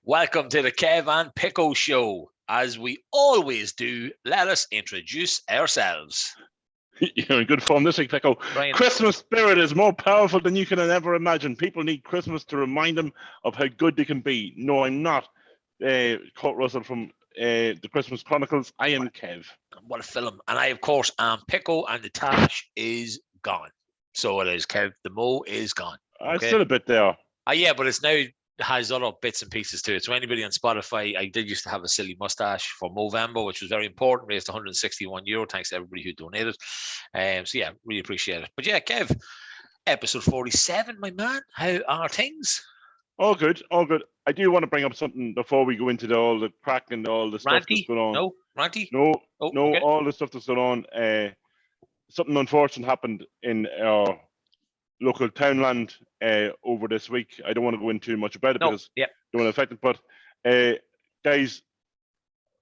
Welcome to the Kev and Pico show. As we always do, let us introduce ourselves. You're in good form this week, Pico. Brian. Christmas spirit is more powerful than you can ever imagine. People need Christmas to remind them of how good they can be. No, I'm not Kurt Russell from the Christmas Chronicles. I am Kev. What a film. And I, of course, am Pico, and the tash is gone. So it is, Kev. The mo is gone. Okay? It's still a bit there. Yeah, but it's now has other bits and pieces to it. So anybody on Spotify, I did used to have a silly mustache for Movember, which was very important, raised €161. Thanks to everybody who donated. So yeah, really appreciate it. But yeah, Kev, episode 47, my man. How are things? All good, all good. I do want to bring up something before we go into all the crack and all the stuff that's going on. No, Ranty? No, okay. All the stuff that's going on. Something unfortunate happened in our local townland over this week. I don't want to go into too much about it because I don't want to affect it. But guys,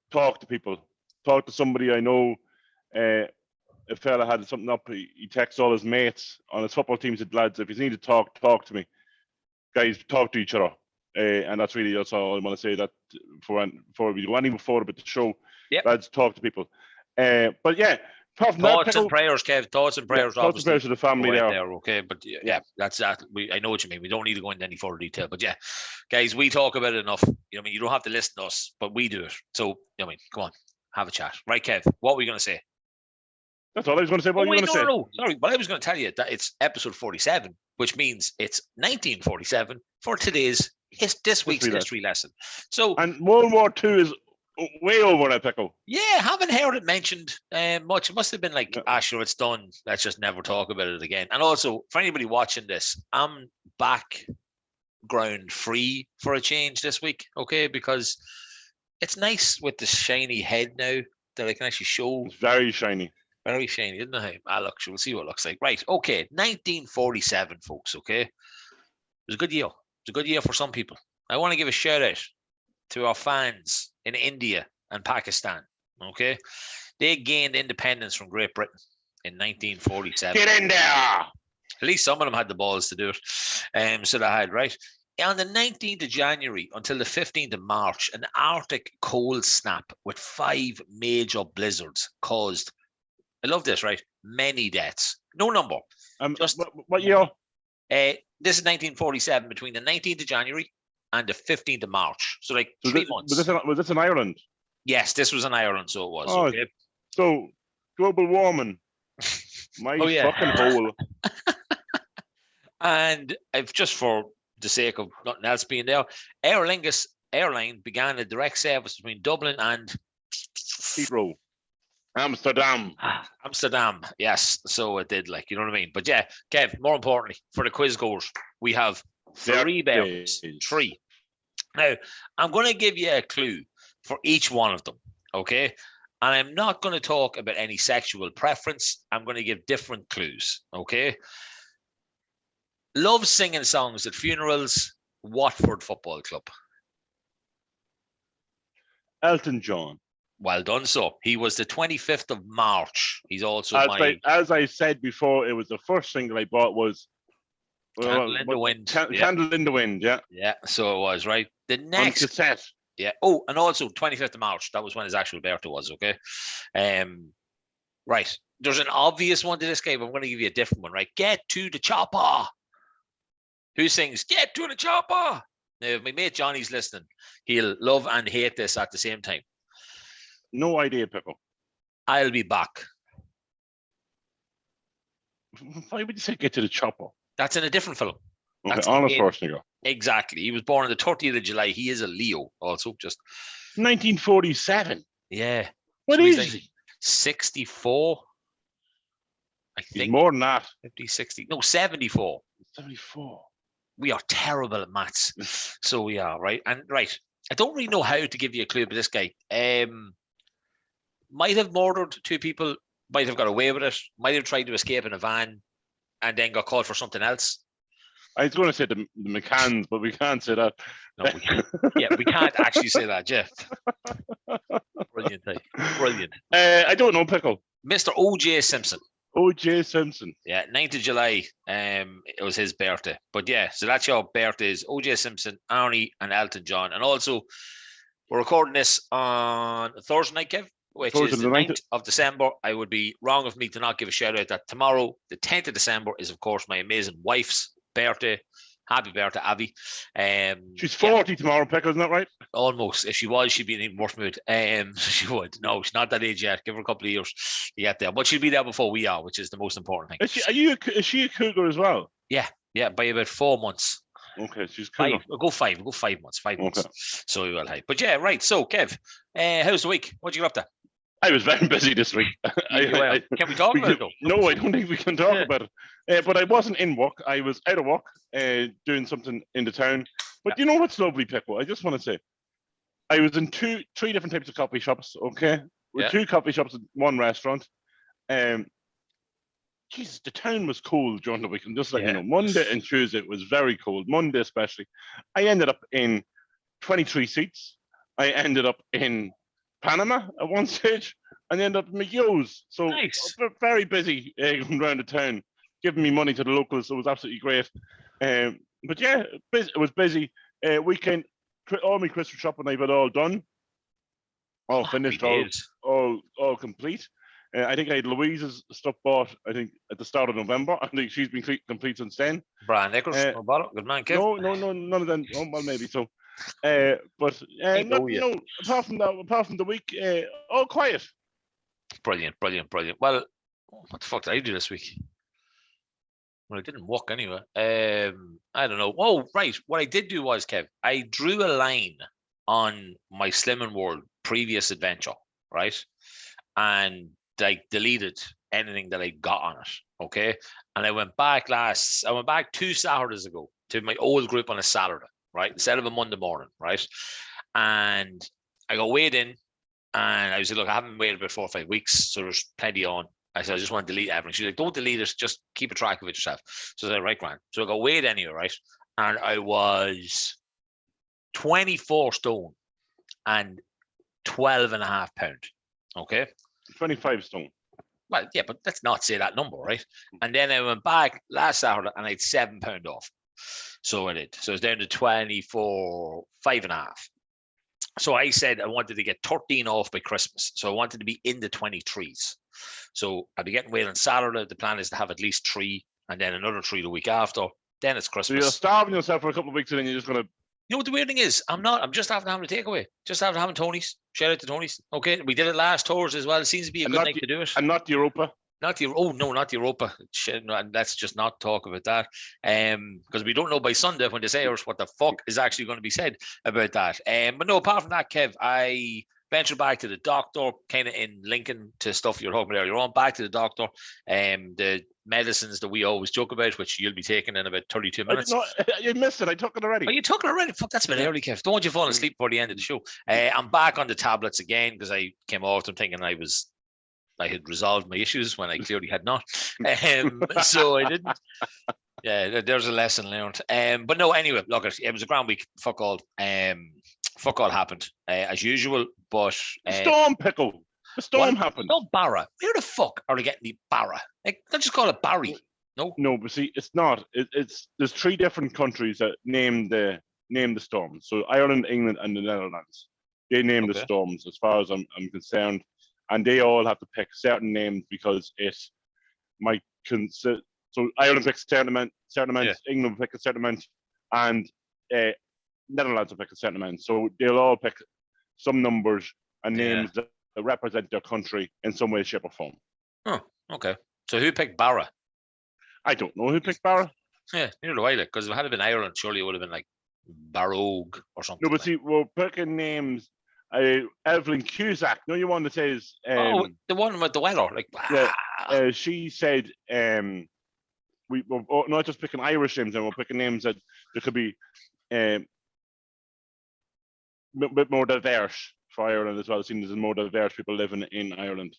talk to people. Talk to somebody I know. A fella had something up. He texts all his mates on his football team. Said, lads, if you need to talk to me. Guys, talk to each other. And that's all I want to say. That before we go any further with the show, lads, talk to people. But yeah. Thoughts and prayers, Kev. Thoughts and prayers. Thoughts and prayers to the family there. Okay, but yeah, that's that. I know what you mean. We don't need to go into any further detail, but yeah, guys, we talk about it enough. You don't have to listen to us, but we do it. So come on, have a chat, right, Kev? What were we going to say? That's all I was going to say. What were you going to say? No, sorry. Well, I was going to tell you that it's episode 47, which means it's 1947 for this week's history lesson. So, and World War II is way over now, Pico. Yeah, haven't heard it mentioned much. It must have been like, sure, it's done. Let's just never talk about it again. And also, for anybody watching this, I'm background free for a change this week, okay? Because it's nice with the shiny head now that I can actually show. It's very shiny. Very shiny, isn't it? Look, we'll see what it looks like. Right, okay, 1947, folks, okay? It was a good year. It was a good year for some people. I want to give a shout out to our fans in India and Pakistan, okay? They gained independence from Great Britain in 1947. Get in there! At least some of them had the balls to do it. So they had, right? On the 19th of January until the 15th of March, an Arctic cold snap with 5 major blizzards caused, I love this, right? Many deaths. No number. Just what year? This is 1947, between the 19th of January and the 15th of March. So 3 months. Was this in Ireland? Yes, this was in Ireland, so it was. Oh, okay. So global warming. My fucking hole. And if just for the sake of nothing else being there, Aer Lingus Airline began a direct service between Dublin and Heathrow. Amsterdam, yes. So it did, you know what I mean? But yeah, Kev, more importantly, for the quiz goers, we have 3 bears. 3. Now, I'm going to give you a clue for each one of them, okay? And I'm not going to talk about any sexual preference. I'm going to give different clues, okay? Love singing songs at funerals, Watford Football Club. Elton John. Well done, so. He was the 25th of March. He's also as I said before, it was the first single I bought was Candle in the Wind. Candle in the Wind, yeah. Yeah, so it was, right? The next... On cassette. Yeah. Oh, and also 25th of March. That was when his actual birthday was, okay? Right. There's an obvious one to this game. I'm going to give you a different one, right? Get to the chopper. Who sings Get to the chopper? Now, if my mate Johnny's listening, he'll love and hate this at the same time. No idea, Pico. I'll be back. Why would you say Get to the Chopper? That's in a different film. Okay, Arnold Schwarzenegger. Exactly. He was born on the 30th of July. He is a Leo also. Just 1947. Yeah. What is he? 64. I think. He's more than that. 50, 60. No, 74. 74. We are terrible at maths. So we are, right? And right. I don't really know how to give you a clue, but this guy might have murdered 2 people, might have got away with it, might have tried to escape in a van and then got caught for something else. I was going to say the McCanns, but we can't say that. No, we can't actually say that, Jeff. Brilliant. Brilliant. I don't know, Pickle. Mr. O.J. Simpson. O.J. Simpson. Yeah, 9th of July. It was his birthday. But yeah, so that's your birthdays: O.J. Simpson, Arnie, and Elton John. And also, we're recording this on Thursday night, Kev, which is the 9th of December. I would be wrong of me to not give a shout out that tomorrow, the 10th of December, is of course my amazing wife's birthday. Happy birthday, Abby. She's 40 tomorrow, Pico, isn't that right? Almost. If she was, she'd be in even worse mood. She would. No, she's not that age yet. Give her a couple of years to get there. But she'll be there before we are, which is the most important thing. Is she a cougar as well? Yeah, by about 4 months. Okay, she's cougar. We'll go 5 months. 5 months. Okay. So we will. But yeah, right. So, Kev, how's the week? What you got up to? I was very busy this week. Can we talk about it, though? No, I don't think we can talk about it. But I wasn't in work. I was out of work doing something in the town. But you know what's lovely, Pico? I just want to say, I was in three different types of coffee shops, okay? With 2 coffee shops and 1 restaurant. Jesus, the town was cold during the weekend, just like, you know, Monday and Tuesday, it was very cold. Monday especially. I ended up in 23 seats. I ended up in Panama at one stage, and ended up in McYo's. So nice. Very busy going around the town, giving me money to the locals. So it was absolutely great. But yeah, it was busy. Weekend, all my Christmas shopping I've had all done, all finished, all complete. I think I had Louise's stuff bought, I think, at the start of November. I think she's been complete since then. Brian Nichols, good man, Kev. No, none of them. Oh, well, maybe so. But apart from the week, all quiet. Brilliant. Well, what the fuck did I do this week? Well, I didn't walk anywhere. I don't know. Oh, right. What I did do was, Kev, I drew a line on my Slimming World previous adventure, right? And I deleted anything that I got on it. Okay. And I went back 2 Saturdays ago to my old group on a Saturday, right? Instead of a Monday morning, right? And I got weighed in, and I was like, look, I haven't weighed about 4 or 5 weeks, so there's plenty on. I said, I just want to delete everything. She's like, don't delete it, just keep a track of it yourself. So I said, right, Grant. So I got weighed anyway, right? And I was 24 stone and 12.5 pounds. Okay. 25 stone. Well, yeah, but let's not say that number, right? And then I went back last Saturday and I had 7 pounds off. So I did. So it's down to 24, 5.5. So I said I wanted to get 13 off by Christmas. So I wanted to be in the 23s. So I'll be getting weighed on Saturday. The plan is to have at least 3 and then another 3 the week after. Then it's Christmas. So you're starving yourself for a couple of weeks and then you're just going to... You know what the weird thing is? I'm just after having a takeaway. Just after having Tony's. Shout out to Tony's. Okay. We did it last tours as well. It seems to be a good night to do it. And not Europa. Not Europa. Shit, no, let's just not talk about that. Because we don't know by Sunday when they say us what the fuck is actually going to be said about that. But no, apart from that, Kev, I ventured back to the doctor, kind of in linking to stuff you're talking about earlier on, back to the doctor. The medicines that we always joke about, which you'll be taking in about 32 minutes. You missed it. I took it already. Oh, you took it already? Fuck, that's a bit early, Kev. Don't want you falling asleep before the end of the show. I'm back on the tablets again because I came off them thinking I had resolved my issues when I clearly had not. So I didn't. Yeah, there's a lesson learned. But no, anyway, look, it was a grand week. Fuck all happened as usual. But storm, Pickle. The storm happened. No, Barra. Where the fuck are they getting the Barra? Like, let's just call it Barry. No, but see, it's not. There's 3 different countries that name the storms. So Ireland, England, and the Netherlands. They name the storms, as far as I'm concerned, and they all have to pick certain names because it might consider. So Ireland picks a certain amount, England will pick a certain amount, and Netherlands will pick a certain amount. So they'll all pick some numbers and names that represent their country in some way, shape, or form. Oh, okay. So who picked Barra? I don't know who picked Barra. Yeah, neither do I. Because if it had been Ireland, surely it would have been like Barogue or something. No, but see, we're picking names. Evelyn Cusack. No, you want to say is the one with the weather. Like, yeah, she said we're not just picking Irish names, and we're picking names that there could be a bit more diverse for Ireland as well. Seeing there's more diverse people living in Ireland,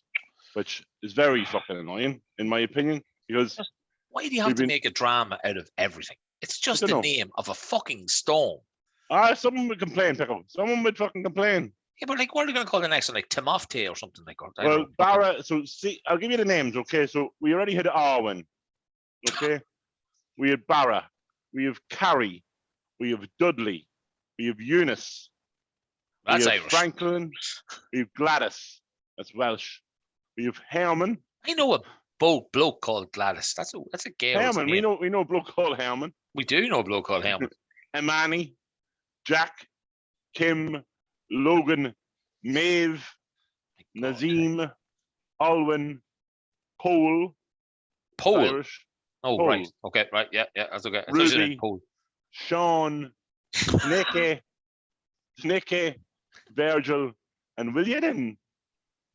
which is very fucking annoying, in my opinion. Because why do you have to make a drama out of everything? It's just the name of a fucking storm. Someone would complain, Pickle. Someone would fucking complain. Yeah, but like, what are they going to call the next one? Like Timofte or something like that? Well, Barra. So see, I'll give you the names. Okay, so we already had Arwen. Okay, we had Barra. We have Carrie. We have Dudley. We have Eunice. That's we have Irish. Franklin. We have Gladys. That's Welsh. We have Herman. I know a bloke called Gladys. That's a girl. Herman. We know a bloke called Herman. We do know a bloke called Herman. Imani, Jack, Kim, Logan, Maeve, Nazim, Alwyn, Paul. Irish. Oh, Paul. right. Okay, right. Yeah, that's okay. Ruby, Sean, Snicky, Virgil, and William.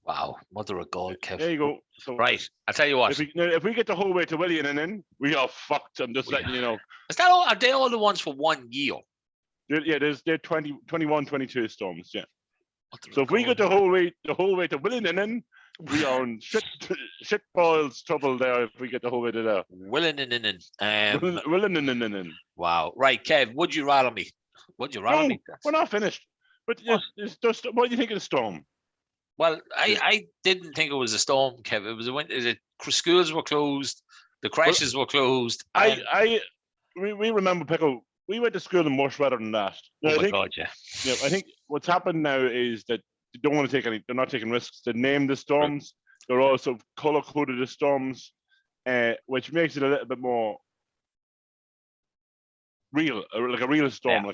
Wow, mother of God, Kev. There you go. So, right, I'll tell you what. If we get the whole way to William and then we are fucked. I'm just letting you know. Is that all? Are they all the ones for 1 year? Yeah, they're 20, 21, 22 storms. Yeah. So if we get the whole way to William and then we are in shit boils trouble there. If we get the whole way to there. Willing. Wow. Right, Kev. Would you rather me? Would you rather me? We're not finished. But what do you think of the storm? Well, I didn't think it was a storm, Kev. It was a winter. Schools were closed. The creches were closed. We remember, Pico. We went to school in much better than that. Oh my God, yeah. Yeah, I think what's happened now is that they don't want to take any. They're not taking risks. They name the storms. Right. They're also color coded the storms, which makes it a little bit more real, like a real storm.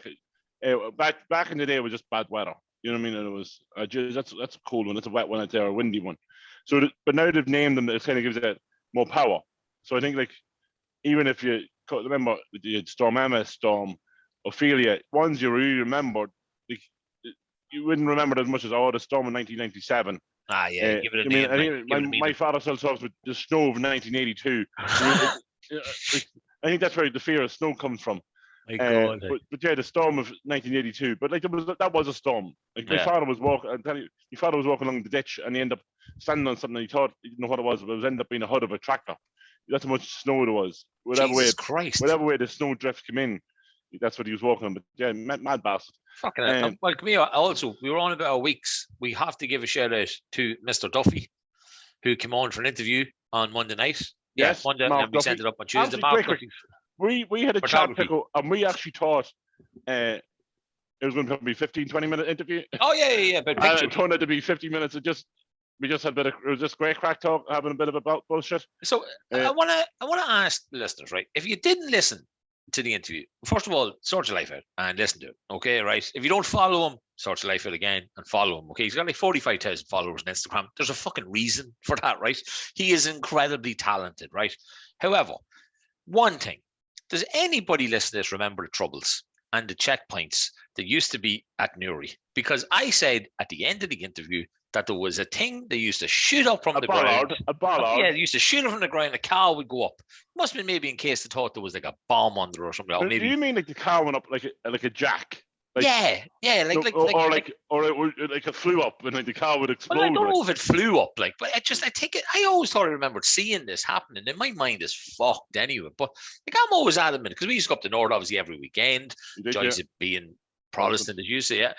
Yeah. Like back in the day, it was just bad weather. You know what I mean? And it was that's a cold one. That's a wet one. That's a windy one. So, but now they've named them. It kind of gives it more power. So I think like even if you remember the Storm Emma, Storm Ophelia, ones you really remembered, you wouldn't remember it as much as the storm in 1997. Ah, yeah. Give it a name. My father still talks about the snow of 1982. I think that's where the fear of snow comes from. But yeah, the storm of 1982. But like that was a storm. Like my father was walking. I'm telling you, my father was walking along the ditch, and he ended up standing on something. He thought he didn't know what it was, but it was ended up being a hood of a tractor. That's how much snow there was. Whatever way the snow drift came in, that's what he was walking on. But yeah, mad bastard. Fucking well, come here. Also, we were on about our weeks. We have to give a shout out to Mr. Duffy, who came on for an interview on Monday night. Yes, Monday, and we sent it up on Tuesday. We had a chat, Pico, and we actually thought it was going to be 15, 20-minute interview. Oh yeah. But it turned out to be 50 minutes. We just had it was just great crack talk, having a bit of about bullshit. So I wanna ask the listeners, right? If you didn't listen to the interview, first of all, sort your life out and listen to it. Okay, right? If you don't follow him, sort your life out again and follow him. Okay, he's got like 45,000 followers on Instagram. There's a fucking reason for that, right? He is incredibly talented, right? However, one thing, does anybody listen to this remember the Troubles and the checkpoints that used to be at Newry? Because I said at the end of the interview that there was a thing they used to shoot up from the ground. A bollard. Yeah, they used to shoot it from the ground. The car would go up. Must have been maybe in case they thought there was like a bomb under or something. Or maybe. Do you mean like the car went up like a jack? Like, yeah, like it flew up and like the car would explode. Well, I don't know if it flew up, like, but I always thought I remembered seeing this happening. And my mind is fucked anyway. But like I'm always adamant because we used to go up to North obviously every weekend. Joyce being Protestant, as you say, yeah.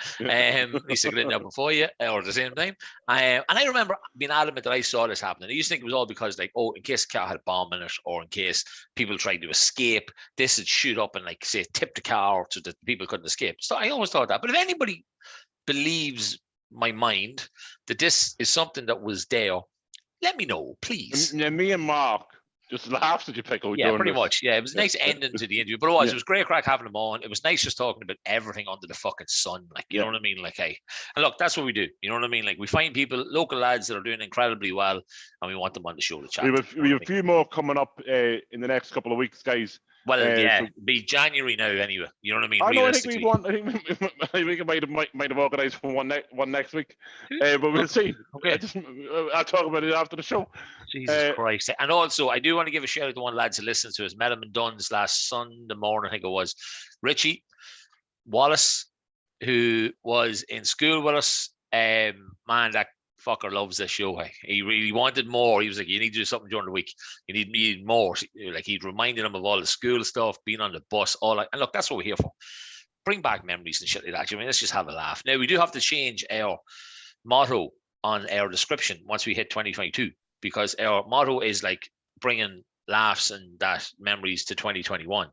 Used to get in there before you or at the same time. And I remember being adamant that I saw this happening. I used to think it was all because, like, oh, in case the car had a bomb in it, or in case people tried to escape, this would shoot up and, like, say, tip the car so that people couldn't escape. So I always thought that. But if anybody believes my mind that this is something that was there, let me know, please. And me and Mark just laughed at you, Pico. Yeah, pretty much. Yeah, it was a nice ending to the interview, but it was great crack having them on. It was nice just talking about everything under the fucking sun, like, you know what I mean? Like, hey, and look, that's what we do. You know what I mean? Like, we find people, local lads that are doing incredibly well, and we want them on the show to chat. We have a few more coming up in the next couple of weeks, guys. Well, so be January now anyway. You know what I mean? I think we might have organised for one next week, but we'll see. Okay, I'll talk about it after the show. Jesus Christ! And also, I do want to give a shout out to one lad to listen to us. Met him in Duns last Sunday morning, I think it was. Richie Wallace, who was in school with us. Man, that fucker loves this show. He really wanted more. He was like, you need to do something during the week. You need more. Like, he'd reminded him of all the school stuff, being on the bus, all that. And look, that's what we're here for. bring back memories and shit like that. I mean, let's just have a laugh. Now we do have to change our motto on our description once we hit 2022, because our motto is like bringing laughs and that memories to 2021.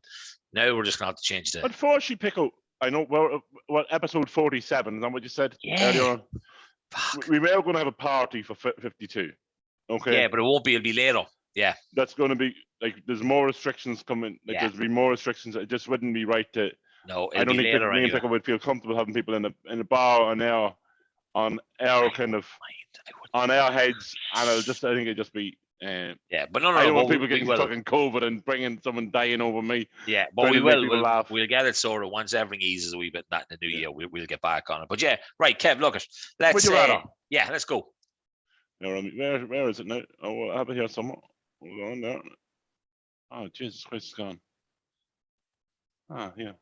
Now we're just gonna have to change the. Unfortunately, Pico, I know what episode 47. Is that what you said earlier on? We were going to have a party for 52. Okay. Yeah, but it won't be. It'll be later. Yeah. That's going to be like there's more restrictions coming. Like there's be more restrictions. It just wouldn't be right to. No, I don't think me and Pico would feel comfortable having people in a bar on our kind of on our heads, and I think it'd just be. But no, I don't want people getting stuck in COVID and bringing someone dying over me. Yeah, but we will. We'll get it sorted once everything eases a wee bit. That in the new year, we'll get back on it. But yeah, right, Kev. Look, let's. Let's go. Where is it now? Oh, I have it here somewhere. Hold on there. Oh, Jesus Christ, it's gone. Ah, yeah.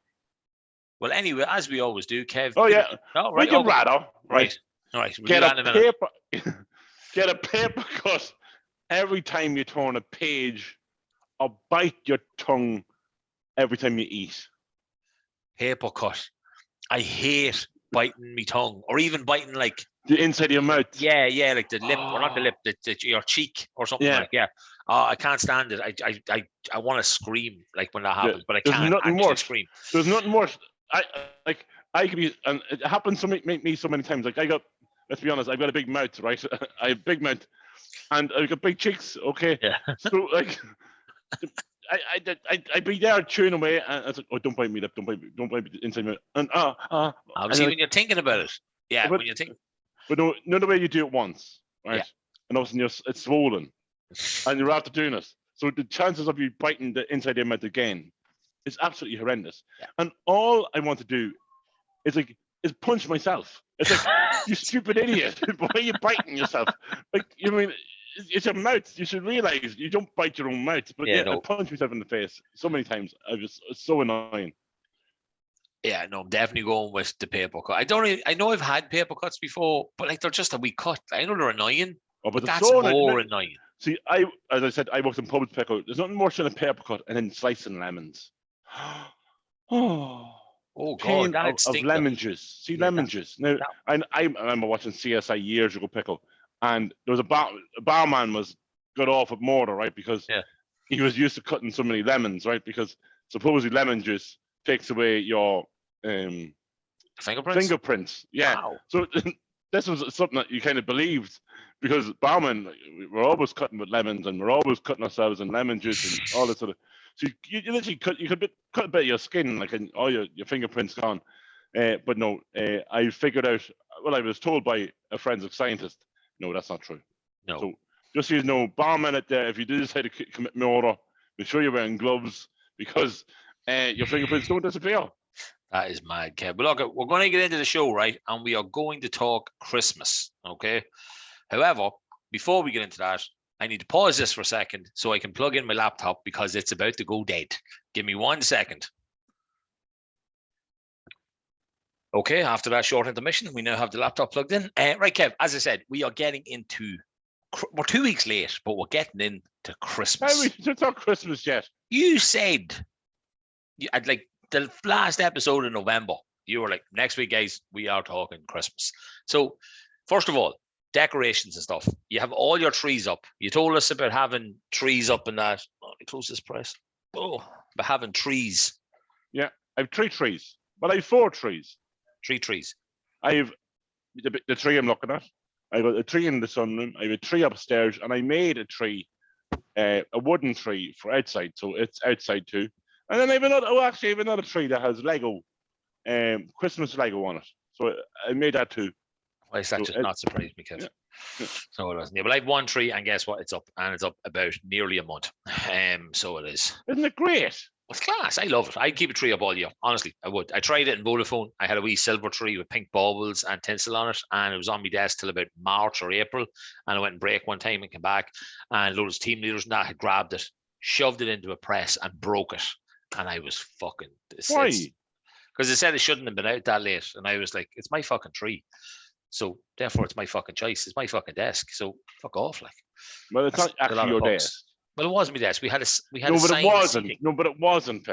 Well, anyway, as we always do, Kev. Oh yeah. Oh, right. Right. All right. We'll get a paper. Get a paper cut. Every time you turn a page, or bite your tongue every time you eat. Paper cut. I hate biting my tongue, or even biting like the inside of your mouth. Yeah, like the lip, or not the lip, your cheek, or something like. Yeah. I can't stand it. I want to scream like when that happens, but I can't actually scream. There's nothing worse. I could be, and it happens to me so many times. Like let's be honest, I've got a big mouth, right? I have a big mouth. And I've got big cheeks, okay? Yeah. So like, I'd be there chewing away, and I was like, "Oh, don't bite me lip, don't bite me inside me." And obviously, when you're thinking about it, when you think. But no, not the way you do it once, right? Yeah. And all of a sudden it's swollen, and you're after doing it. So the chances of you biting the inside of your mouth again is absolutely horrendous. Yeah. And all I want to do is punch myself. It's like, you stupid idiot! Why are you biting yourself? Like, you mean it's your mouth? You should realize you don't bite your own mouth. But I punch myself in the face so many times. It's so annoying. Yeah, no, I'm definitely going with the paper cut. I know I've had paper cuts before, but like they're just a wee cut. I know they're annoying. Oh, but that's so more annoying. See, as I said, I worked in public Pico. There's nothing worse than a paper cut and then slicing lemons. Oh God, of lemon juice. See, lemon juice. Now, I remember watching CSI years ago, Pickle, and there was a barman was got off with murder, right? Because he was used to cutting so many lemons, right? Because supposedly lemon juice takes away your fingerprints. Yeah. Wow. So this was something that you kind of believed, because barmen were always cutting with lemons, and we're always cutting ourselves in lemon juice and all this sort of. So you literally cut a bit of your skin, like, and all your fingerprints gone. But no, I figured out. Well, I was told by a forensic scientist. No, that's not true. No. So just so you know, barman out there, if you do decide to commit murder, make sure you're wearing gloves, because your fingerprints don't disappear. That is mad, Kev. But look, we're going to get into the show, right? And we are going to talk Christmas, okay? However, before we get into that, I need to pause this for a second so I can plug in my laptop, because it's about to go dead. Give me 1 second. Okay, after that short intermission, we now have the laptop plugged in. Right, Kev, as I said, we are getting into... We're 2 weeks late, but we're getting into Christmas. It's not Christmas yet. You said... like the last episode in November, you were like, next week, guys, we are talking Christmas. So, first of all, decorations and stuff. You have all your trees up. You told us about having trees up and that. Oh, let me close this press. Oh, but having trees. Yeah, I have 3 trees, but I have 4 trees. 3 trees. I have the tree I'm looking at. I got a tree in the sunroom. I have a tree upstairs, and I made a tree, a wooden tree for outside, so it's outside too. And then I have another tree that has Lego, Christmas Lego on it. So I made that too. Well, that just not surprised me, Kev. Yeah. So it wasn't. Yeah, but I have 1 tree, and guess what? It's up, and it's up about nearly a month. So it is. Isn't it great? It's class. I love it. I'd keep a tree up all year. Honestly, I would. I tried it in Vodafone. I had a wee silver tree with pink baubles and tinsel on it, and it was on my desk till about March or April. And I went and break one time and came back, and loads of team leaders and that had grabbed it, shoved it into a press, and broke it. And I was fucking... Why? Because they said it shouldn't have been out that late. And I was like, it's my fucking tree. So therefore, it's my fucking choice. It's my fucking desk. So fuck off, like. Well, it's not actually your desk. Well, it was my desk. We had a no, but it wasn't. No, but it wasn't.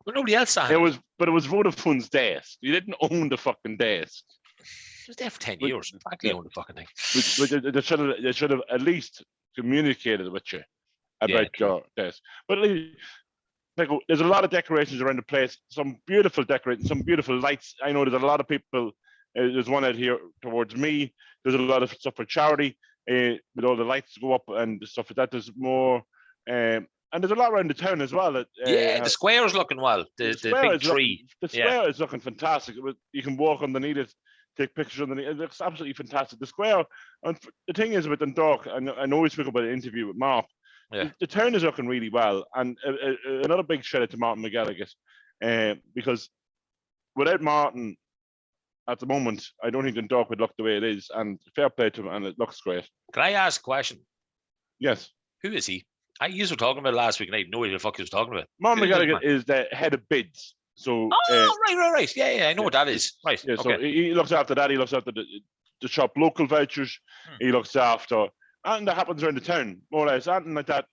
Well, nobody else had it. But it was Vodafone's desk. You didn't own the fucking desk. It was there for 10 years. Practically owned the fucking thing. But they should have at least communicated with you about your desk. But there's a lot of decorations around the place. Some beautiful decorations, some beautiful lights. I know there's a lot of people. There's one out here towards me. There's a lot of stuff for charity with all the lights go up and stuff like that. There's more, and there's a lot around the town as well. The square's looking well. The big tree. The square is looking fantastic. You can walk underneath it, take pictures underneath. It looks absolutely fantastic. The square, and the thing is with Dundalk, and I know we spoke about an interview with Mark. Yeah. The town is looking really well, and another big shout out to Martin McGilligan, because without Martin, at the moment, I don't think Dundalk would look the way it is, and fair play to him, and it looks great. Can I ask a question? Yes. Who is he? You were talking about last week, and I had no idea the fuck he was talking about. Martin McGilligan is the head of bids. So. Right. Yeah. I know what that is. Right. Yeah. Okay. So he looks after that. He looks after the shop local vouchers. He looks after. And that happens around the town, more or less. Anything like that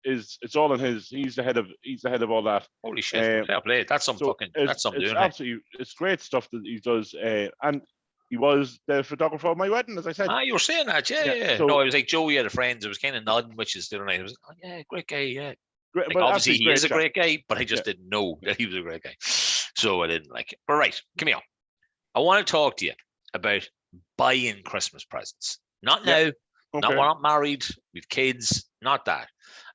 it's all in his. He's the head of all that. Holy shit! Fair play. That's some doing. It's great stuff that he does. And he was the photographer of my wedding, as I said. You were saying that, yeah. So, no, it was like Joey had a friend. It was kind of nodding, which is the other night. It was great guy, yeah. Great, obviously he is a great guy, but I just didn't know that he was a great guy, so I didn't like it. But right, come here. I want to talk to you about buying Christmas presents. Not now. Okay. We're not married, we've kids, not that.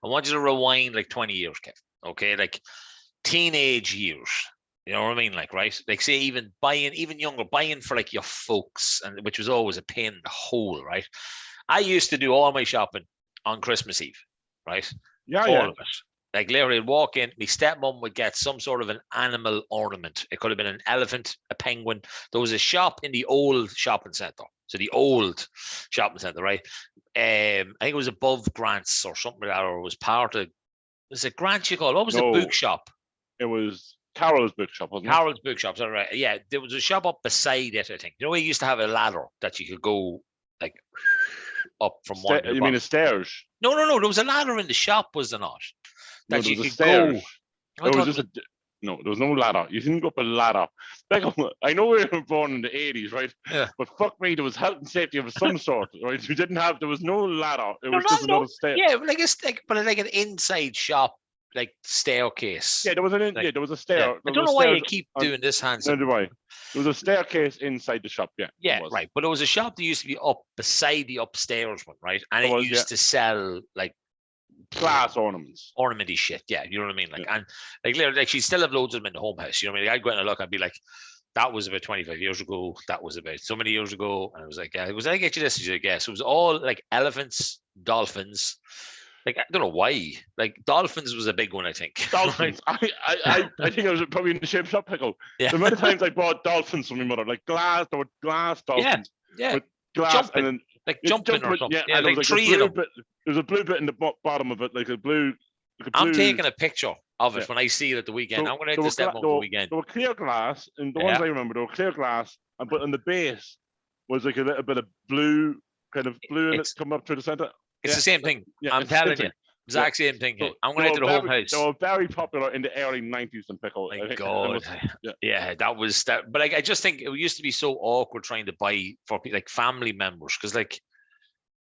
I want you to rewind like 20 years, Kev. Okay, like teenage years. You know what I mean? Like, right? Like, say even younger, buying for like your folks, and which was always a pain in the hole, right? I used to do all my shopping on Christmas Eve, right? All of it. Like literally I'd walk in, my stepmom would get some sort of an animal ornament. It could have been an elephant, a penguin. There was a shop in the old shopping centre. So the old shopping centre, right? I think it was above Grant's or something like that, or it was part of, was it Grant's you call it? What was the bookshop? It was Carol's bookshop, wasn't it? Carol's bookshop, all right. Yeah, there was a shop up beside it, I think. You know, we used to have a ladder that you could go like up from one. You mean the stairs? No. There was a ladder in the shop, was there not? That you could go. No, there was no ladder. You didn't go up a ladder. Like, I know we were born in the 80s, right? Yeah. But fuck me, there was health and safety of some sort, right? There was no ladder. It was just another stair. Yeah, like an inside shop, like staircase. Yeah, there was there was a stair. Yeah. I don't know why you keep doing this, Hans. No, do I. There was a staircase inside the shop, yeah. Yeah, right. But it was a shop that used to be up beside the upstairs one, right? And it used to sell like glass ornaments, ornamenty shit. Yeah, you know what I mean. Like, and like literally, like she still have loads of them in the home house. You know what I mean? Like, I'd go in and look, I'd be like, that was about 25 years ago. That was about so many years ago. And I was like, was I get you this? I guess it was all like elephants, dolphins. Like, I don't know why. Like, dolphins was a big one, I think. Dolphins. I think I was probably in the shape shop, Pico. Yeah. The amount of times I bought dolphins from my mother, like glass. There were glass dolphins. Yeah. With glass jumping, and then like jumping or something. Yeah, like was three of them. There's a blue bit in the bottom of it, like a blue. I'm taking a picture of it when I see it at the weekend. I'm going to hit the step on the weekend. There were clear glass, and the ones I remember, there were clear glass, but on the base was like a little bit of blue, kind of blue, and it's coming up through the center. It's the same thing. I'm telling you. Exact same thing. So I'm going to the home house. They were very popular in the early 90s in Pico. My God. That was that. But like, I just think it used to be so awkward trying to buy for like family members, because like,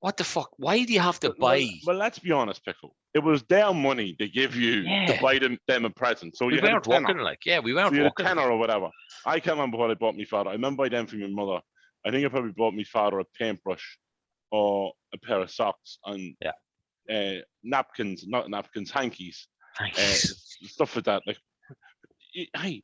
what the fuck? Why do you have to buy? Well, let's be honest, Pico. It was their money they give you to buy them a present. So we weren't walking like, we weren't walking. A tenner or whatever. I can't remember what I bought my father. I remember I them from my mother. I think I probably bought my father a paintbrush or a pair of socks and napkins, not napkins, hankies, stuff like that. Like, hey,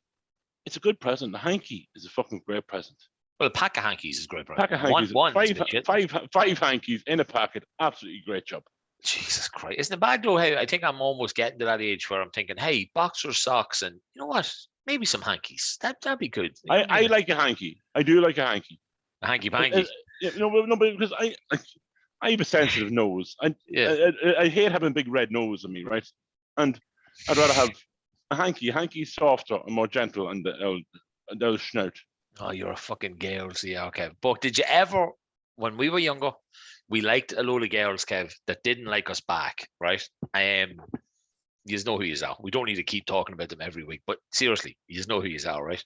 it's a good present. The hanky is a fucking great present. Well, a pack of hankies is a great present. Pack of hankies, five hankies in a packet. Absolutely great job. Jesus Christ. Isn't it bad though? How I think I'm almost getting to that age where I'm thinking, hey, boxer socks and you know what? Maybe some hankies. That'd be good. I like a hanky. I do like a hanky. A hanky panky. No, because I have a sensitive nose. I hate having a big red nose on me, right? And I'd rather have a hanky. A hanky's softer and more gentle, and they'll snout. Oh, you're a fucking girl. So yeah, okay. But did you ever, when we were younger, we liked a load of girls, Kev, that didn't like us back, right? You know who you are. We don't need to keep talking about them every week, but seriously, you know who you are, right?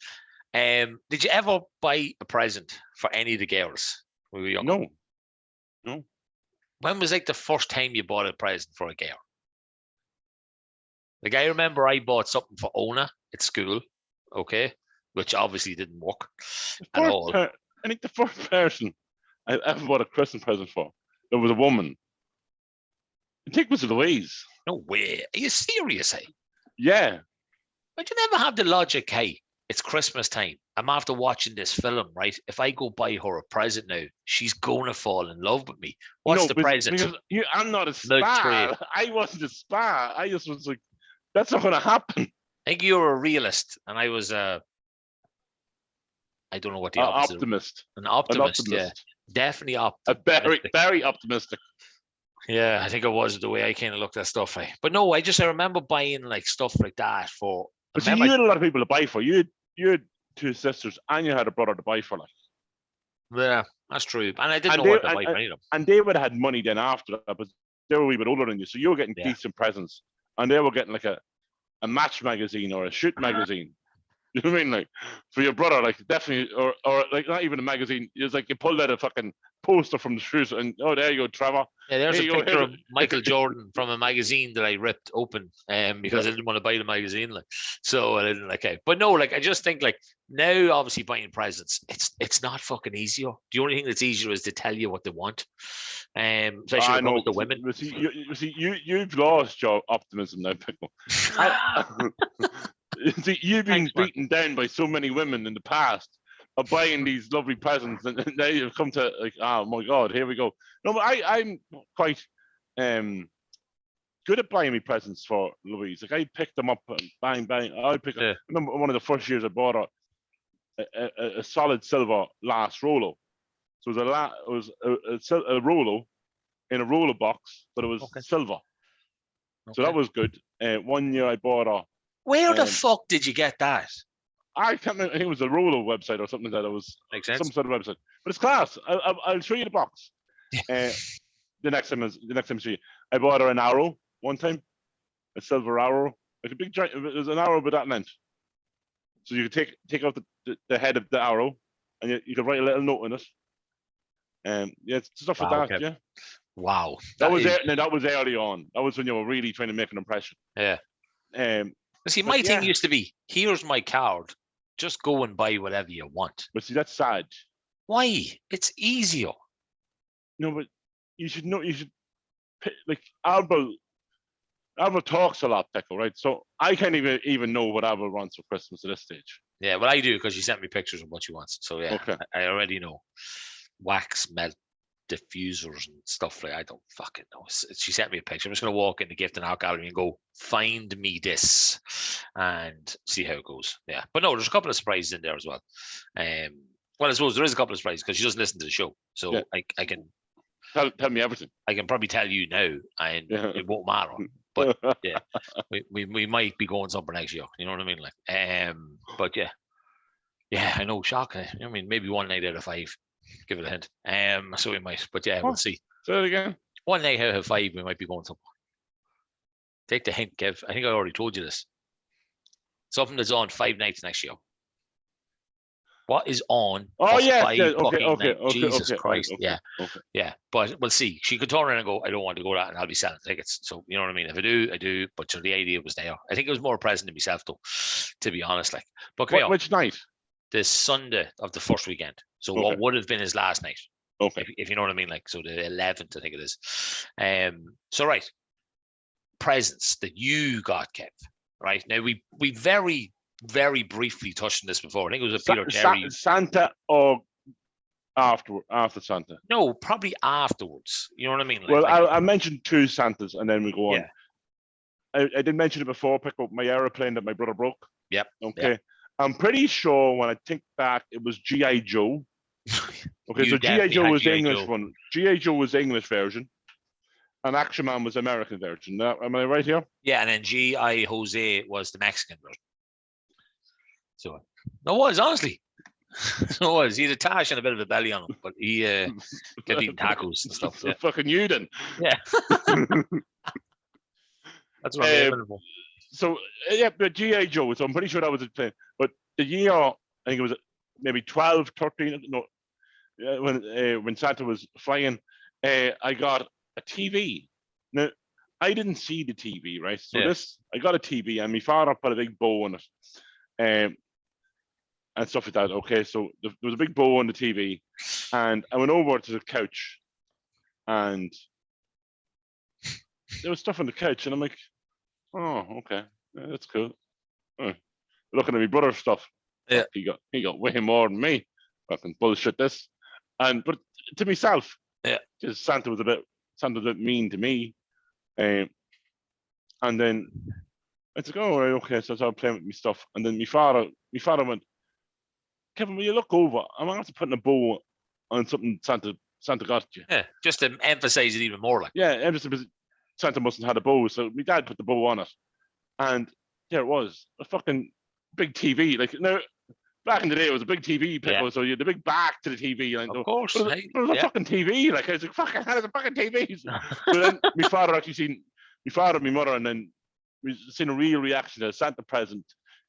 Did you ever buy a present for any of the girls when we were younger? No. When was like the first time you bought a present for a girl? Like, I remember I bought something for Ona at school, okay, which obviously didn't work at all. I think the first person I ever bought a Christmas present for, there was a woman. I think it was Louise. No way. Are you serious, eh? Yeah. But you never have the logic, hey, it's Christmas time. I'm after watching this film, right? If I go buy her a present now, she's going to fall in love with me. What's the present? Because I'm not a spa. I wasn't a spa. I just was like, that's not going to happen. I think you were a realist, and I was I don't know what the opposite. Optimist. An optimist, yeah. Definitely optimistic. Very optimistic. Yeah, I think it was the way I kind of looked at stuff. But no, I remember buying like stuff like that for. But see, you had a lot of people to buy for. You had 2 sisters, and you had a brother to buy for. Like, yeah, that's true. And I didn't know what to buy for any of them. And they would have had money then after that, but they were a wee bit older than you, so you were getting decent presents, and they were getting like a Match magazine or a Shoot magazine. You know what I mean? Like, for your brother, like, definitely, or like, not even a magazine. It's like you pulled out a fucking poster from the shoes, and there you go, Trevor. Yeah, there's a picture of Michael Jordan from a magazine that I ripped open, because I didn't want to buy the magazine, like, so I didn't like it. But no, like, I just think like now, obviously buying presents, it's not fucking easier. The only thing that's easier is to tell you what they want, especially with the women. You've lost your optimism now, Pico. See, you've been beaten down by so many women in the past of buying these lovely presents, and now you've come to like, oh my God, here we go. No, but I'm quite good at buying me presents for Louise. Like, I picked them up and bang. I remember one of the first years I bought a solid silver last Rolo. So it was a Rolo in a Rolo box, but it was silver. Okay. So that was good. One year I bought a. Where the fuck did you get that? I can't remember. I think it was a Rolo website or something like that. It was some sort of website, but it's class. I'll show you the box. The next time I see you. I bought her an arrow one time, a silver arrow, like a big giant. It was an arrow with that length. So you could take out the head of the arrow, and you could write a little note in it. Yeah, stuff like that. Okay. Yeah. Wow. That was early on. That was when you were really trying to make an impression. Yeah. See, my thing used to be, here's my card. Just go and buy whatever you want. But see, that's sad. Why? It's easier. No, but you should know. You should like Albert talks a lot, Pico, right? So I can't even know what Albert wants for Christmas at this stage. Yeah, well, I do, because she sent me pictures of what she wants. So yeah, okay. I already know. Wax melt diffusers and stuff like, I don't fucking know. She sent me a picture. I'm just gonna walk in the gift and art gallery and go, find me this, and see how it goes. Yeah, but no, there's a couple of surprises in there as well. Well, I suppose there is a couple of surprises because she doesn't listen to the show, so yeah. I can tell me everything. I can probably tell you now, and it won't matter. But yeah, we might be going somewhere next year. You know what I mean? Like, but yeah, I know. Shock. I mean, maybe one night out of 5. Give it a hint. So we might, but yeah, we'll see. Say it again. One night out of 5, we might be going somewhere. Take the hint, Kev. I think I already told you this. Something that's on 5 nights next year. What is on? Oh yeah, okay. Jesus Christ, yeah. But we'll see. She could turn around and go, I don't want to go that, and I'll be selling tickets. So you know what I mean. If I do, I do. But so the idea was there. I think it was more a present to myself, though, to be honest. Like, but which night? The Sunday of the first weekend. So what would have been his last night. Okay. If you know what I mean, like, so the 11th, I think it is. So right, presents that you got, Kev. Right now, we very, very briefly touched on this before. I think it was a Peter Cherrie. Santa or after Santa? No, probably afterwards. You know what I mean? Like, well, I mentioned 2 Santas, and then we go on. Yeah. I did mention it before. Pick up my aeroplane that my brother broke. Yep. Okay. Yep. I'm pretty sure when I think back, it was G.I. Joe. Okay, so G.I. Joe was the English one. G.I. Joe was the English version, and Action Man was the American version. Am I right here? Yeah, and then G.I. Jose was the Mexican version. So, no, it was, honestly. No, it was. He had a tash and a bit of a belly on him, but he kept eating tacos and stuff. So fucking you then. Yeah. That's what I'm aiming for. So yeah, but G.I. Joe. So I'm pretty sure that was a thing. But the year, I think it was maybe 12, 13. No, when Santa was flying, I got a TV. Now I didn't see the TV, right? So I got a TV, and my father put a big bow on it, and stuff like that. Okay, so there was a big bow on the TV, and I went over to the couch, and there was stuff on the couch, and I'm like, oh, okay, that's cool. Looking at my brother's stuff. Yeah. He got way more than me. Fucking bullshit this. But to myself, just Santa was a bit mean to me. And then I said, oh, right, okay, so I started playing with my stuff. And then my father went, Kevin, will you look over? I'm after putting a bow on something Santa got you. Yeah, just to emphasize it even more. Like. Yeah, emphasize Santa mustn't have a bow, so my dad put the bow on it. And there it was, a fucking big TV. Like, now, back in the day, it was a big TV, Pico, so you had the big back to the TV. Like, of course. But it was a fucking TV. Like, I was like, fucking hell, it's a fucking TV. So then my father actually seen, my father and my mother, and then we seen a real reaction to a Santa present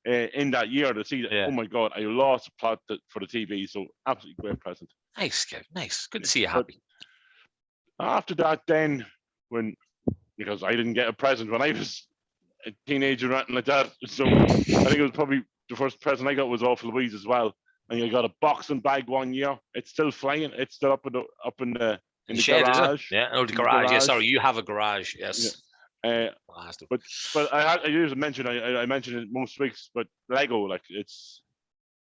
in that year to see that, oh my God, I lost a plot for the TV. So absolutely great present. Nice, Kev. Nice. Good to see you happy. But after that, then, because I didn't get a present when I was a teenager or anything like that. So I think it was probably the first present I got was off Louise as well. And I got a boxing bag one year. It's still flying. It's still up in the shed, garage. Yeah, the garage. Yeah, sorry, you have a garage. Yes. Yeah. But I usually mention I mention it most weeks. But Lego, like, it's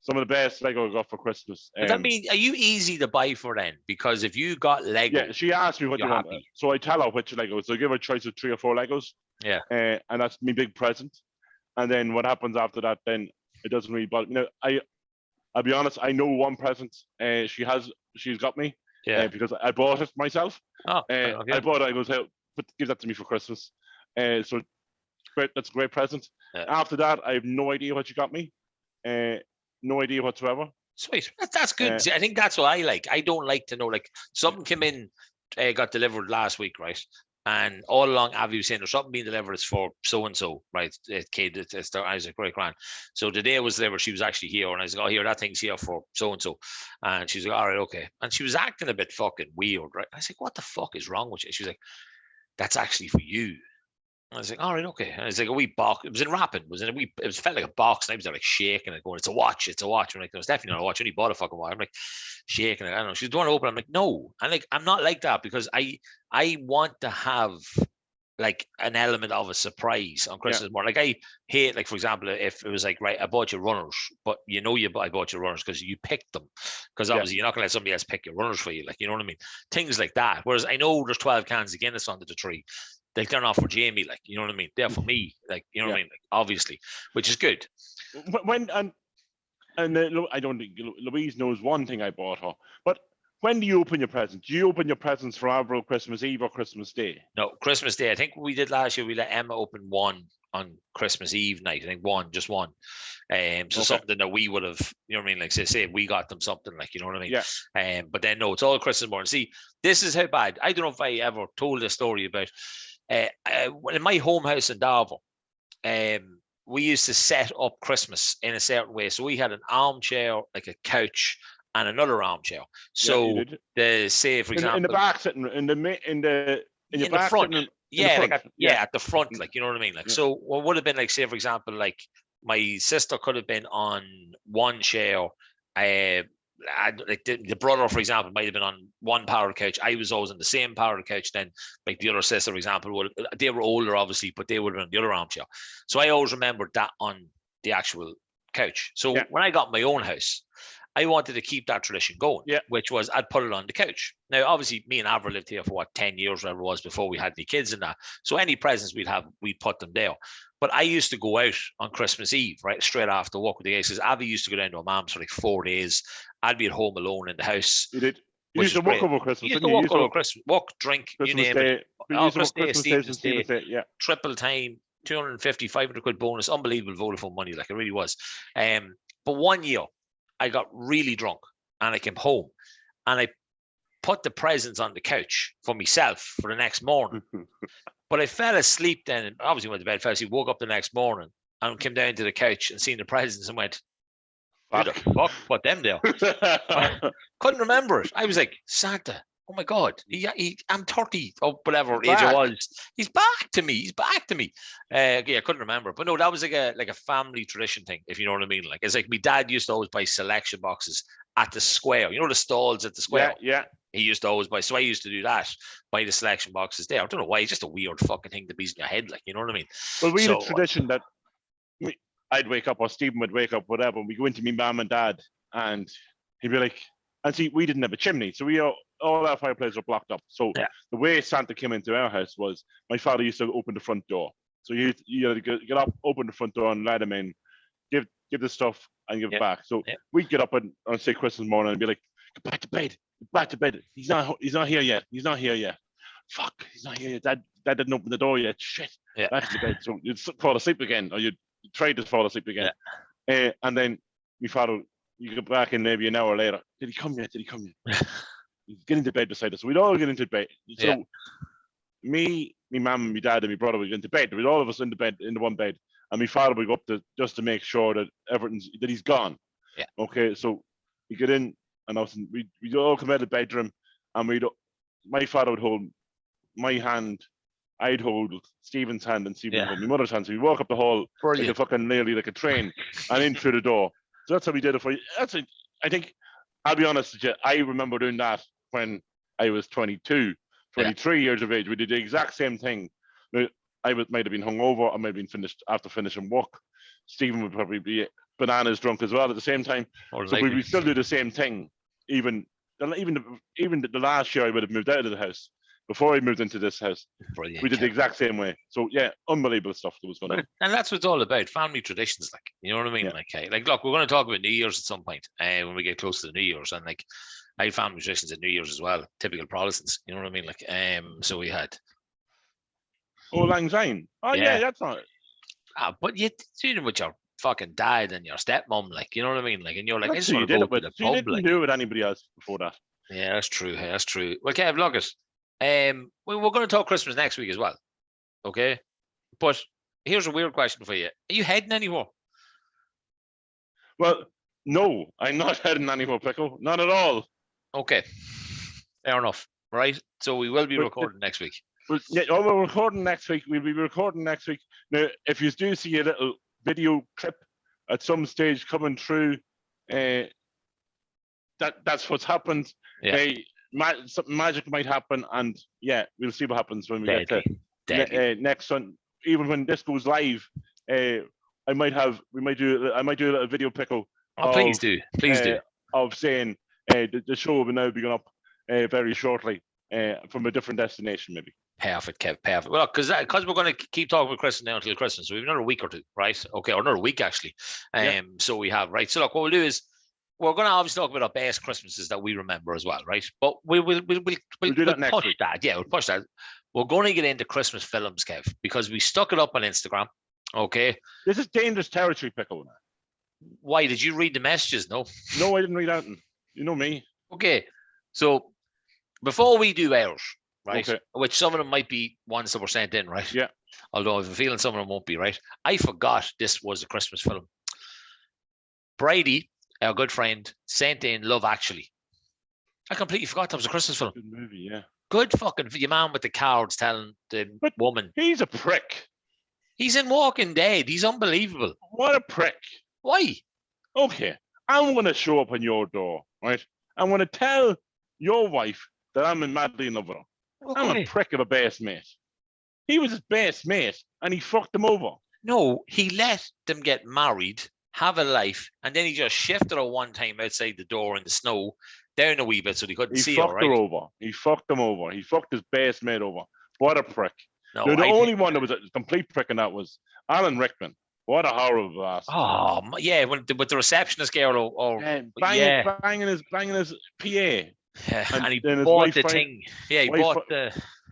some of the best Lego I got for Christmas. But that means, are you easy to buy for then? Because if you got Lego, yeah, she asked me what you want, so I tell her which Legos. So I give her a choice of 3 or 4 Legos. Yeah, and that's my big present. And then what happens after that? Then it doesn't really bother. I'll be honest. I know one present she's got me. Yeah, because I bought it myself. Oh, I bought it. I goes, hey, give that to me for Christmas. So great. That's a great present. Yeah. After that, I have no idea what you got me. No idea whatsoever. Sweet. That's good. I think that's what I like. I don't like to know, like, something came in, got delivered last week, right? And all along, Abby was saying there's something being delivered. It's for so and so, right? Kid, I was like, great, grand. So the day it was delivered, she was actually here, and I was like, oh, here, that thing's here for so and so. And she's like, all right, okay. And she was acting a bit fucking weird, right? I was like, what the fuck is wrong with you? She was like, that's actually for you. I was like, all right, okay. And it's like a wee box. It was in wrapping. It felt like a box. And I was like shaking it, going, it's a watch. I'm like, it was definitely not a watch. I only bought a fucking watch. I'm like shaking it. I don't know. She's doing it open. I'm like, no. And like, I'm not like that, because I want to have like an element of a surprise on Christmas morning. Like, I hate, like, for example, if it was like, right, I bought you runners, but I bought you runners because you picked them. Because obviously you're not gonna let somebody else pick your runners for you. Like, you know what I mean? Things like that. Whereas I know there's 12 cans of Guinness under the tree. Like, they're not for Jamie, like, you know what I mean? They're for me, like, you know what I mean? Like, obviously, which is good. When I don't think Louise knows one thing I bought her, but when do you open your presents? Do you open your presents for Avril Christmas Eve or Christmas Day? No, Christmas Day. I think we did last year. We let Emma open one on Christmas Eve night. I think just one. Something that we would have, you know what I mean? Like, say we got them something, like, you know what I mean? Yeah. But then no, it's all Christmas morning. See, this is how bad. I don't know if I ever told a story about. In my home house in Darvel, we used to set up Christmas in a certain way. So we had an armchair, like a couch, and another armchair. So say, for example, in the back sitting in the front, at the front, Mm. like, you know what I mean? Like, so what would have been, like, say, for example, like, my sister could have been on one chair. Like the brother, for example, might have been on one power couch. I was always on the same power couch. Then, like, the other sister, for example, they were older, obviously, but they would have been on the other armchair. So I always remembered that on the actual couch. So when I got my own house, I wanted to keep that tradition going, which was I'd put it on the couch. Now, obviously, me and Avril lived here for 10 years, whatever it was, before we had any kids and that. So any presents we'd put them there. But I used to go out on Christmas Eve, right, straight after work with the guys. Because Abby used to go down to her mom's for like 4 days. I'd be at home alone in the house. You did. You used to walk over Christmas. You used to walk over Christmas, drink, Christmas you name Day. it. Christmas Day, Stephen's Day, yeah. Triple time, 250, 500 quid bonus, unbelievable Vodafone money, like, it really was. But one year, I got really drunk and I came home and I put the presents on the couch for myself for the next morning. But I fell asleep then, and obviously went to bed, fell asleep, woke up the next morning and came down to the couch and seen the presents and went, who the fuck put them there? Couldn't remember it. I was like, Santa, oh my God, I'm 30 or whatever age I was. He's back to me. He's back to me. Yeah, I couldn't remember. But no, that was like a family tradition thing, if you know what I mean. Like, it's like my dad used to always buy selection boxes at the square. You know the stalls at the square? Yeah. He used to always buy. So I used to do that, buy the selection boxes there. I don't know why. It's just a weird fucking thing to be in your head. Like, you know what I mean? Well, we had a tradition that I'd wake up or Stephen would wake up, whatever. And we go into me mum and dad and he'd be like, and see, we didn't have a chimney. So all our fireplaces were blocked up. So the way Santa came into our house was my father used to open the front door. So you had to get up, open the front door and let him in, give the stuff and give it back. So we'd get up on say Christmas morning and be like, get back to bed. Get back to bed. He's not here yet. He's not here yet. Fuck, he's not here yet. Dad didn't open the door yet. Shit. Back to bed. So you'd fall asleep again, or you'd try to fall asleep again. And then my father, you get back in maybe an hour later. Did he come yet? He's getting to bed beside us. So we'd all get into bed. So me, my mum, and my dad, and my brother would get into bed. We'd all of us in the one bed. And my father would go up just to make sure that that he's gone. Yeah. Okay, so we get in and we'd all come out of the bedroom and my father would hold my hand, I'd hold Stephen's hand and Stephen would hold my mother's hand. So we walk up the hall like a fucking nearly like a train and in through the door. So that's how we did it for you. I think, I'll be honest with you, I remember doing that when I was 23 years of age. We did the exact same thing. Now, might have been hungover, I might have been finished after finishing work. Stephen would probably be bananas drunk as well at the same time. So we would still do the same thing. Even the last year I would have moved out of the house. Before I moved into this house, we did the exact same way. So yeah, unbelievable stuff that was going on. And that's what it's all about, family traditions. Like, you know what I mean? Like, look, we're going to talk about New Year's at some point when we get close to the New Year's. And like, I had family traditions at New Year's as well, typical Protestants. You know what I mean? Like, so we had. Oh, Lang Syne. Oh yeah, that's not. But you doing it with your fucking dad and your stepmom, like, you know what I mean? Like, and you're like, that's I just want to go to the pub. You didn't do it with anybody else before that. Yeah, that's true. That's true. Well, Kev, look it. We're going to talk Christmas next week as well. Okay, but here's a weird question for you: are you heading anywhere? Well, no, I'm not heading anywhere, Pico. Not at all. Okay, fair enough. Right. So we will be recording next week. We're recording next week. We'll be recording next week. Now, if you do see a little video clip at some stage coming through, that's what's happened. Yeah. Something magic might happen, and we'll see what happens when we get to next Sunday. Even when this goes live, I might do a little video pickle. Oh, please do. Of saying the show will now be going up very shortly from a different destination, maybe. Perfect, Kev. Perfect. Well, because we're going to keep talking with Christmas now until Christmas, so we have another week or two, right? Okay, or another week actually. So we have, right. So look, what we'll do is we're going to obviously talk about our best Christmases that we remember as well, right? But we'll do that next week. We'll push that. We're going to get into Christmas films, Kev, because we stuck it up on Instagram. Okay. This is dangerous territory, Pico. Why did you read the messages? No, I didn't read out. You know me. Okay, so before we do ours, right? Okay. Which some of them might be ones that were sent in, right? Yeah. Although I have a feeling some of them won't be, right? I forgot this was a Christmas film. Brady, our good friend, sent in Love Actually. I completely forgot that was a Christmas film. Good movie, yeah. Good fucking your man with the cards telling the woman. He's a prick. He's in Walking Dead. He's unbelievable. What a prick. Why? Okay, I'm going to show up on your door, right? I'm going to tell your wife that I'm madly in love with her. Okay. I'm a prick of a best mate. He was his best mate, and he fucked him over. No, he let them get married, have a life, and then he just shifted her one time outside the door in the snow, down a wee bit so they couldn't see her, right? He fucked her over. He fucked him over. He fucked his best mate over. What a prick. No, the only one that was a complete prick in that was Alan Rickman. What a horrible bastard. Oh, yeah, with the receptionist girl banging his PA. Yeah, and he bought the thing. Yeah, he bought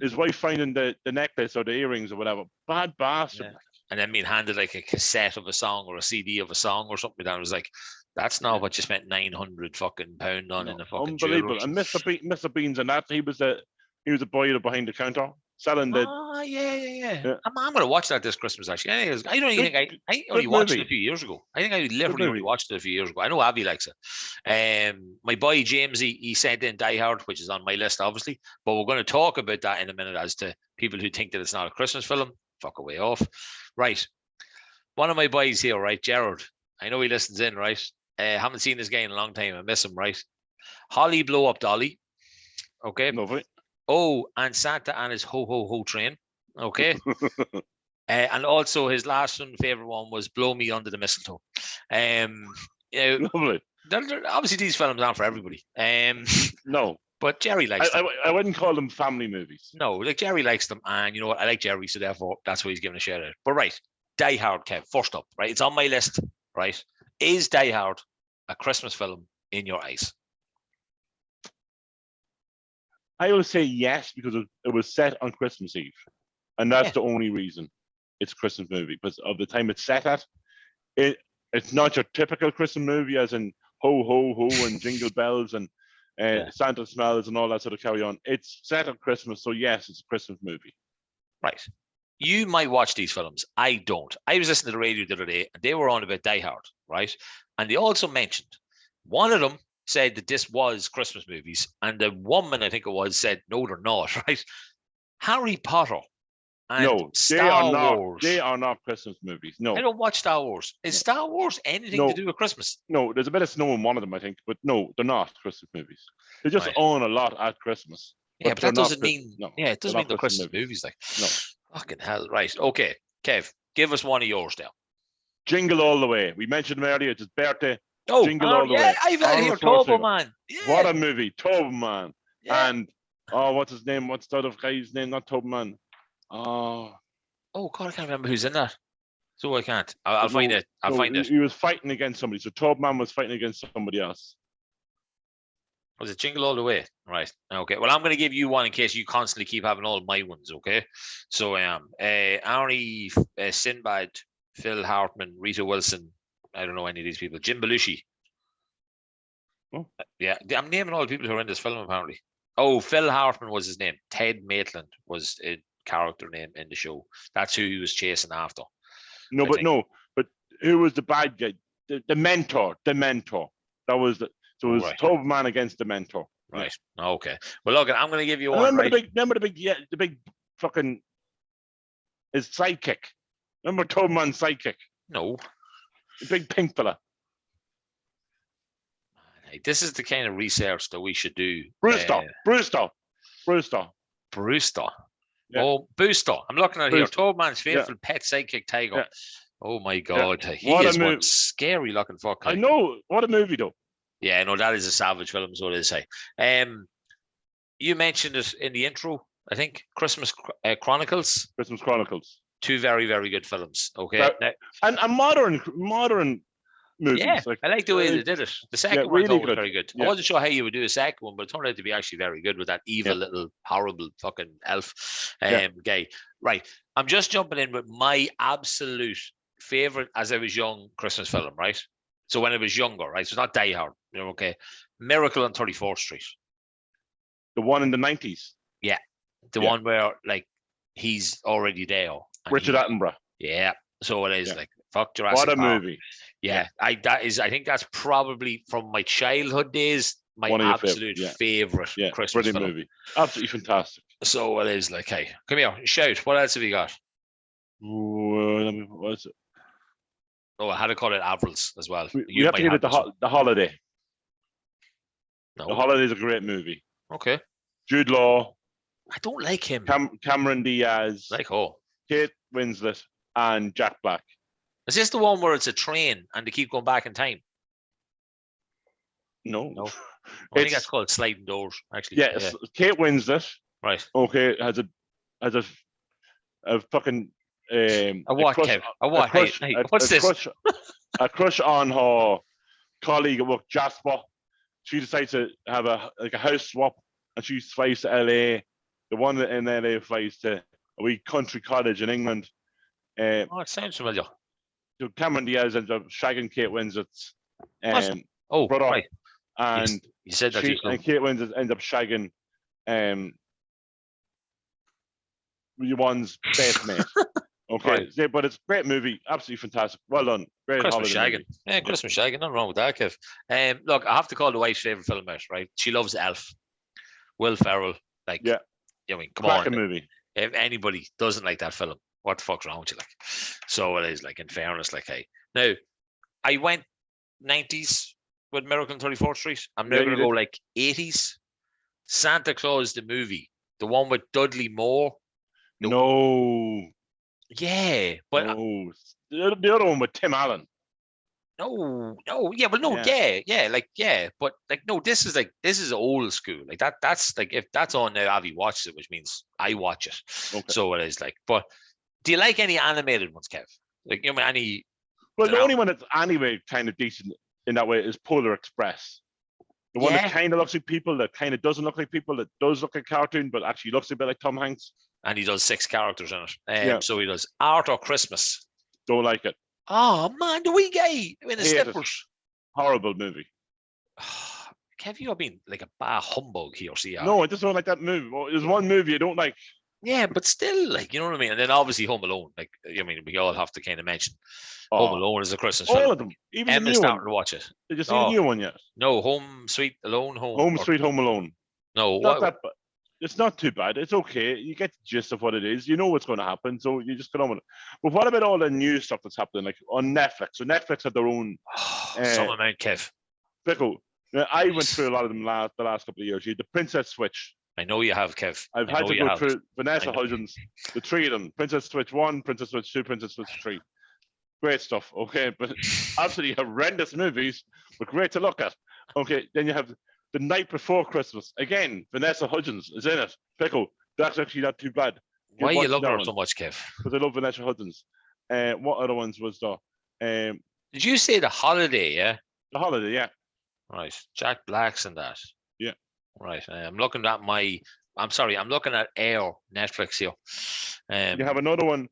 his wife finding the necklace or the earrings or whatever. Bad bastard. Yeah. And then being handed like a cassette of a song or a CD of a song or something. I was like, that's not what you spent £900 fucking pound on in a fucking unbelievable. jewelry. And Mr. Beans and that, he was a boy behind the counter. selling the. Oh, yeah. I'm going to watch that this Christmas, actually. I don't even think I only watched it a few years ago. I think I literally only watched it a few years ago. I know Avi likes it. My boy James, he sent in Die Hard, which is on my list, obviously. But we're going to talk about that in a minute as to people who think that it's not a Christmas film. Fuck away off. Right. One of my boys here, right, Gerard. I know he listens in, right? Haven't seen this guy in a long time. I miss him, right? Holly Blow Up Dolly. Okay. Lovely. Oh, and Santa and his Ho Ho Ho train. Okay. And also his last favorite one was Blow Me Under the Mistletoe. Lovely. Obviously, these films aren't for everybody. No. But Cherrie likes them. I wouldn't call them family movies. No, like Cherrie likes them. And you know what? I like Cherrie, so therefore that's why he's giving a shout out. But right, Die Hard, Kev, first up, right? It's on my list, right? Is Die Hard a Christmas film in your eyes? I will say yes, because it was set on Christmas Eve. And that's the only reason it's a Christmas movie. Because of the time it's set at, it's not your typical Christmas movie, as in ho, ho, ho, and jingle bells and Santa smells and all that sort of carry on. It's set at Christmas, so yes, it's a Christmas movie. Right. You might watch these films. I don't. I was listening to the radio the other day, and they were on about Die Hard, right? And they also mentioned, one of them said that this was Christmas movies, and the woman, I think it was, said, no, they're not, right? Harry Potter and Star Wars. They are not Christmas movies. No. I don't watch Star Wars. Is Star Wars anything to do with Christmas? No, there's a bit of snow in one of them, I think, but no, they're not Christmas movies. They just own a lot at Christmas. But that doesn't mean it doesn't mean they're Christmas movies. Like, no. Fucking hell. Right. Okay. Kev, give us one of yours now. Jingle All the Way. We mentioned him earlier. It's his birthday. Oh, Jingle All the Way. I've had here Turbo Man. Yeah. What a movie. Turbo Man. Yeah. And what's his name? What's the other guy's name? Not Turbo Man. Oh God, I can't remember who's in that. So I can't. I'll find it. I'll find it. He was fighting against somebody. So Turbo Man was fighting against somebody else. Was it Jingle All the Way? Right. Okay. Well, I'm going to give you one in case you constantly keep having all my ones. Okay. So Ari, Sinbad, Phil Hartman, Rita Wilson. I don't know any of these people. Jim Belushi. Oh. Yeah, I'm naming all the people who are in this film apparently. Oh, Phil Hartman was his name. Ted Maitland was a character name in the show. That's who he was chasing after. But who was the bad guy? The mentor. That was the. So it was Turbo Man against the mentor. Right. Okay. Well, look, I'm going to give you one. Remember the big fucking his sidekick. Remember Turbo Man's sidekick? No. The big pink fella. Hey, this is the kind of research that we should do. Brewster. Yeah. Oh, Booster. I'm looking at here. Turbo Man's faithful pet sidekick Tiger. Yeah. Oh my God. Yeah. He is one scary looking fuck. I know. What a movie though. Yeah, no, that is a savage film, so it is. You mentioned it in the intro, I think. Christmas Chronicles. Christmas Chronicles. Two very, very good films. Okay. And modern movies. Yeah, I like the way they did it. The second one was very good. Yeah. I wasn't sure how you would do a second one, but it turned out to be actually very good with that evil little horrible fucking elf guy. Right. I'm just jumping in with my absolute favorite as I was young Christmas film, right? So when I was younger, right? So it's not Die Hard, okay. Miracle on 34th Street. The one in the 90s? Yeah. The one where, like, he's already there. Richard Attenborough. Yeah. So it is, like, fuck Jurassic Park. What a movie. Yeah. I think that's probably, from my childhood days, my absolute favorite Christmas brilliant film. Movie. Absolutely fantastic. So it is, like, hey, come here, shout. What else have you got? What is it? Oh, I had to call it Avrils as well. You have to give it the Holiday. No. The Holiday is a great movie. Okay. Jude Law. I don't like him. Cameron Diaz. Kate Winslet and Jack Black. Is this the one where it's a train and they keep going back in time? No. I think that's called Sliding Doors, actually. Yeah, Kate Winslet. Right. Okay, has a fucking what's this? A crush on her colleague at work, Jasper. She decides to have a house swap, and she flies to LA. The one in LA flies to a wee country cottage in England. It sounds familiar. So Cameron Diaz ends up shagging Kate Winslet's brother, right. And you said that. And Kate Winslet ends up shagging one's best mate. Okay, right. But it's a great movie, absolutely fantastic. Well done. Great Christmas holiday shagging. movie. Yeah, Christmas shagging. Nothing wrong with that, Kev. Look, I have to call the wife's favorite film out, right? She loves Elf. Will Ferrell, like, yeah. I mean, come Cracking on. Movie. If anybody doesn't like that film, what the fuck's wrong with you? Like, so it is. Like, in fairness, like, hey, now I went 90s with Miracle on 34th Street. I'm now gonna go like 80s. Santa Claus the movie, the one with Dudley Moore. No. Yeah, but no. The other one with Tim Allen. No, yeah, but no, yeah, like, yeah, but like, no, this is old school, like that's like, if that's on now, Avi watches it, which means I watch it. Okay. So it is like, but do you like any animated ones, Kev? Like, you know, any? Well, the only one that's anyway kind of decent in that way is Polar Express. The one that kind of looks like people, that kind of doesn't look like people, that does look like cartoon, but actually looks a bit like Tom Hanks. And he does 6 characters in it. So he does Art or Christmas. Don't like it. Oh man, the wee guy in the slippers. Horrible movie. Kev, you have been like a bad humbug here, see? No, I just don't like that movie. Well, there's one movie I don't like. Yeah, but still, like, you know what I mean? And then obviously Home Alone. Like, I mean, we all have to kind of mention Home Alone is a Christmas film. All of them. Even Emma's starting to watch it. Did you see the new one yet? No, Home Sweet Alone Home Sweet Home Alone. No, it's not too bad. It's okay. You get the gist of what it is. You know what's going to happen, so you just get on with it. But what about all the new stuff that's happening, like on Netflix? So Netflix had their own. Some amount, Kev. Pico. Now, I went through a lot of them the last couple of years. You had the Princess Switch. I know you have, Kev. I've had to go through Vanessa Hudgens, the 3 of them: Princess Switch 1, Princess Switch 2, Princess Switch 3. Great stuff. Okay, but absolutely horrendous movies, but great to look at. Okay, then you have The Night Before Christmas. Again, Vanessa Hudgens is in it. Pickle. That's actually not too bad. Why you love her so much, Kev? Because I love Vanessa Hudgens. What other ones was there? Did you say The Holiday, yeah? The Holiday, yeah. Right. Jack Black's in that. Yeah. Right. I'm looking at I'm looking at Air Netflix here. You have another one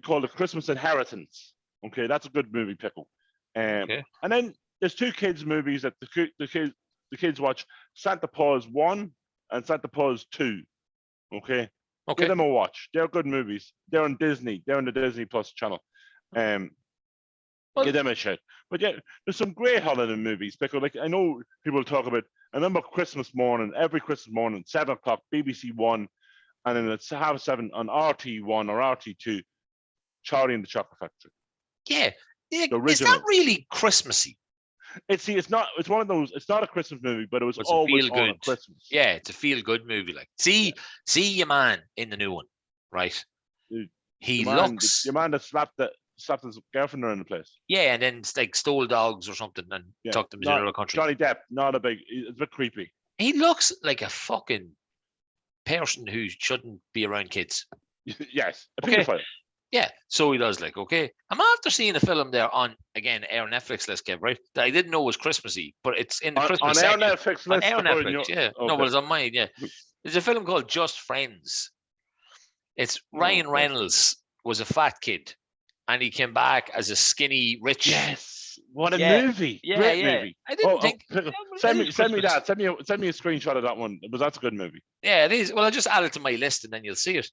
called The Christmas Inheritance. Okay, that's a good movie, Pickle. Okay. And then there's 2 kids movies that the kids watch: Santa Paws 1 and Santa Paws 2. Okay. Give them a watch. They're good movies. They're on Disney. They're on the Disney Plus channel. Give them a shot. But yeah, there's some great holiday movies. Because like, I know people talk about. I remember Christmas morning, every Christmas morning, 7 o'clock, BBC One, and then it's 7:30 on RT1 or RT2, Charlie and the Chocolate Factory. Yeah, it's not really Christmassy. It's not. It's one of those. It's not a Christmas movie, but it was always on at Christmas. Yeah, it's a feel-good movie. Like, see your man in the new one, right? He looks. Your man that slapped his girlfriend around the place. Yeah, and then like stole dogs or something and took them to another country. Johnny Depp, it's a bit creepy. He looks like a fucking person who shouldn't be around kids. Yes, a pedophile. Yeah, so he does. Like, okay, I'm after seeing a film there on, again, Air Netflix list, Kev, right? That I didn't know was Christmassy, but it's in the Christmas section. On Netflix list? On Air Netflix, yeah. Okay. No, but it's on mine, yeah. There's a film called Just Friends. It's Ryan Reynolds was a fat kid, and he came back as a skinny, rich. Yes, what a movie! Yeah, great movie. I didn't think. Send me that. Send me a screenshot of that one. But that's a good movie. Yeah, it is. Well, I'll just add it to my list, and then you'll see it.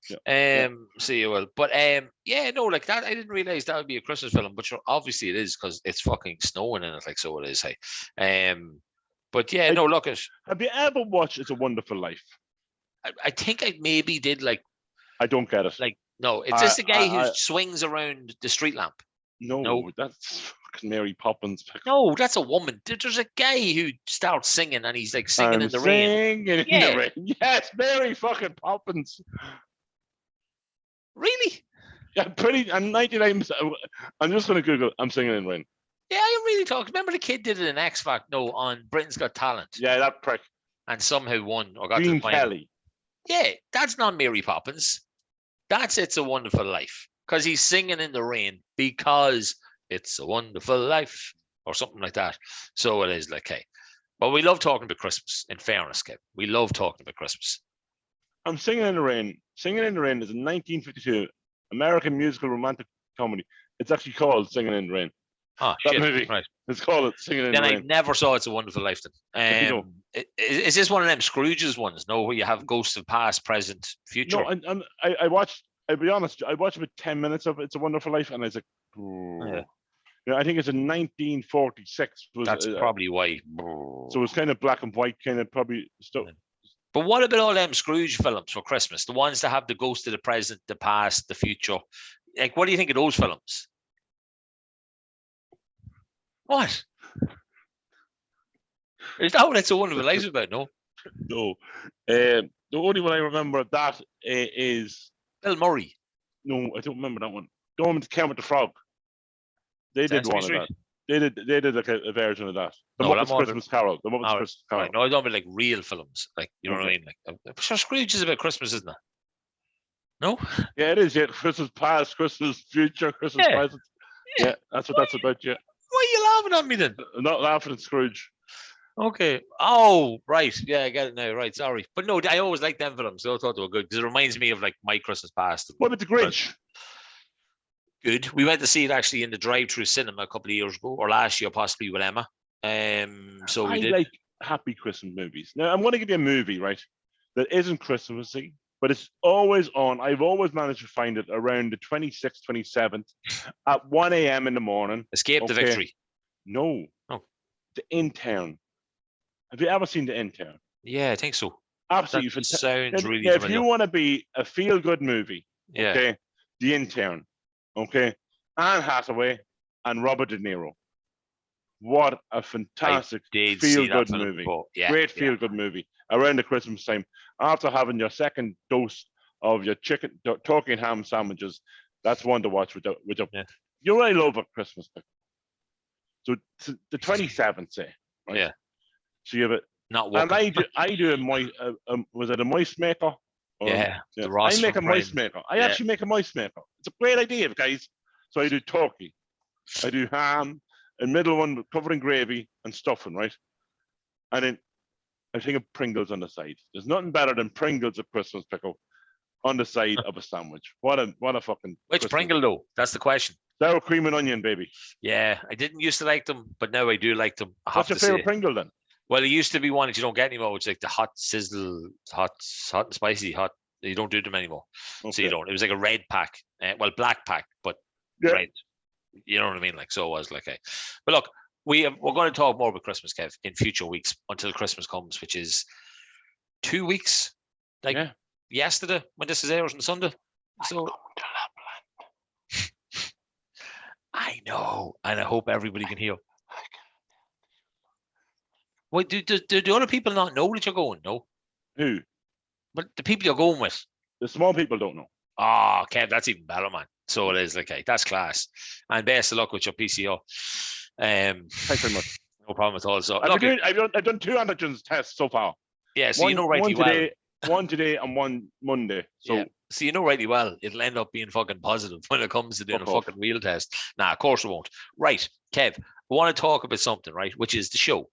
See you will. But like that. I didn't realize that would be a Christmas film, but obviously it is because it's fucking snowing in it. Like, so it is. Hey, but yeah, look at. Have you ever watched It's a Wonderful Life? I think I maybe did. Like, I don't get it. Like, no, it's just a guy who swings around the street lamp. No, that's fucking Mary Poppins. No, that's a woman. There's a guy who starts singing and he's like singing in the rain. In the rain. Yes, Mary fucking Poppins. Really? Yeah, I'm 99%. I'm just going to Google I'm Singing in the Rain. Yeah, I really talk. Remember the kid did it in X Factor? No, on Britain's Got Talent. Yeah, that prick. And somehow won or got Gene to the final. Kelly. Yeah, that's not Mary Poppins. That's It's a Wonderful Life. Because he's singing in the rain because it's a wonderful life or something like that. So it is like, hey. But we love talking about Christmas, in fairness, Kev. We love talking about Christmas. I'm Singing in the Rain. Singing in the Rain is a 1952 American musical romantic comedy. It's actually called Singing in the Rain. That movie. Right. It's called Singing in the Rain. Then I never saw It's a Wonderful Life then. Is this one of them Scrooge's ones? No, where you have ghosts of past, present, future. No, and I watched. I'll be honest. I watched about 10 minutes of It's a Wonderful Life, and I was like, I think it's in 1946. That's probably why. So it's kind of black and white, kind of probably stuff. But what about all them Scrooge films for Christmas? The ones that have the ghost of the present, the past, the future. Like, what do you think of those films? What? Is that what It's a Wonderful Life about? No. No. The only one I remember of that is Bill Murray. No, I don't remember that one. The one with Kermit the Frog. They did one of that. They did like a version of that. The Muppets Christmas Carol. The Muppets Christmas Carol. Right. No, I don't mean like real films. Like, you know what I mean? Like, sure, Scrooge is about Christmas, isn't it? No? Yeah, it is. Yeah, Christmas past, Christmas future, Christmas present. Yeah, that's what that's about. Yeah. Why are you laughing at me then? I'm not laughing at Scrooge. Okay. Oh, right. Yeah, I get it now. Right. Sorry. But no, I always liked them films. I thought they were good because it reminds me of like my Christmas past. What about the Grinch? Good. We went to see it actually in the drive-through cinema a couple of years ago, or last year possibly with Emma. So we did. I like happy Christmas movies. Now I'm going to give you a movie, right, that isn't Christmassy, but it's always on. I've always managed to find it around the 26th, 27th at 1 a.m. in the morning. Escape the Victory. No. Oh. The Intern. Have you ever seen The Intern? Yeah, I think so. Absolutely fantastic. Sounds really If you want to be a feel-good movie, okay, The Intern, okay, Anne Hathaway and Robert De Niro. What a fantastic feel-good movie. Great feel-good movie around the Christmas time. After having your second dose of your turkey and ham sandwiches, that's one to watch with you really love a Christmas pick. So the 27th, say, right? Yeah. So you have it. Not working. And I do a was it a moist maker? Yeah. I make a moist maker. I actually make a moist maker. It's a great idea, guys. So I do turkey, I do ham, and middle one covered in gravy and stuffing, right? And then I think of Pringles on the side. There's nothing better than Pringles at Christmas pickle on the side of a sandwich. What a fucking Which Christmas. Pringle though? That's the question. Sour cream and onion, baby. Yeah, I didn't used to like them, but now I do like them. What's your favorite Pringle then? Well, it used to be one that you don't get anymore. It's like the hot sizzle, hot and spicy, hot. You don't do them anymore. Okay. So you don't. It was like a red pack, black pack, but red. You know what I mean? Like, so it was like a. But look, we're going to talk more about Christmas, Kev, in future weeks until Christmas comes, which is 2 weeks. Like yesterday when this is airs on Sunday. So I know, and I hope everybody can hear. Wait, do the other people not know that you're going? No. Who? But the people you're going with. The small people don't know. Oh, Kev, that's even better, man. So it is. Okay, that's class. And best of luck with your PCO. Thanks very much. No problem at all. So I've done 2 antigens tests so far. Yeah, so you know rightly well. One today and one Monday. So so you know rightly well it'll end up being fucking positive when it comes to doing a fucking real test. Nah, of course it won't. Right, Kev, we want to talk about something, right? Which is the show.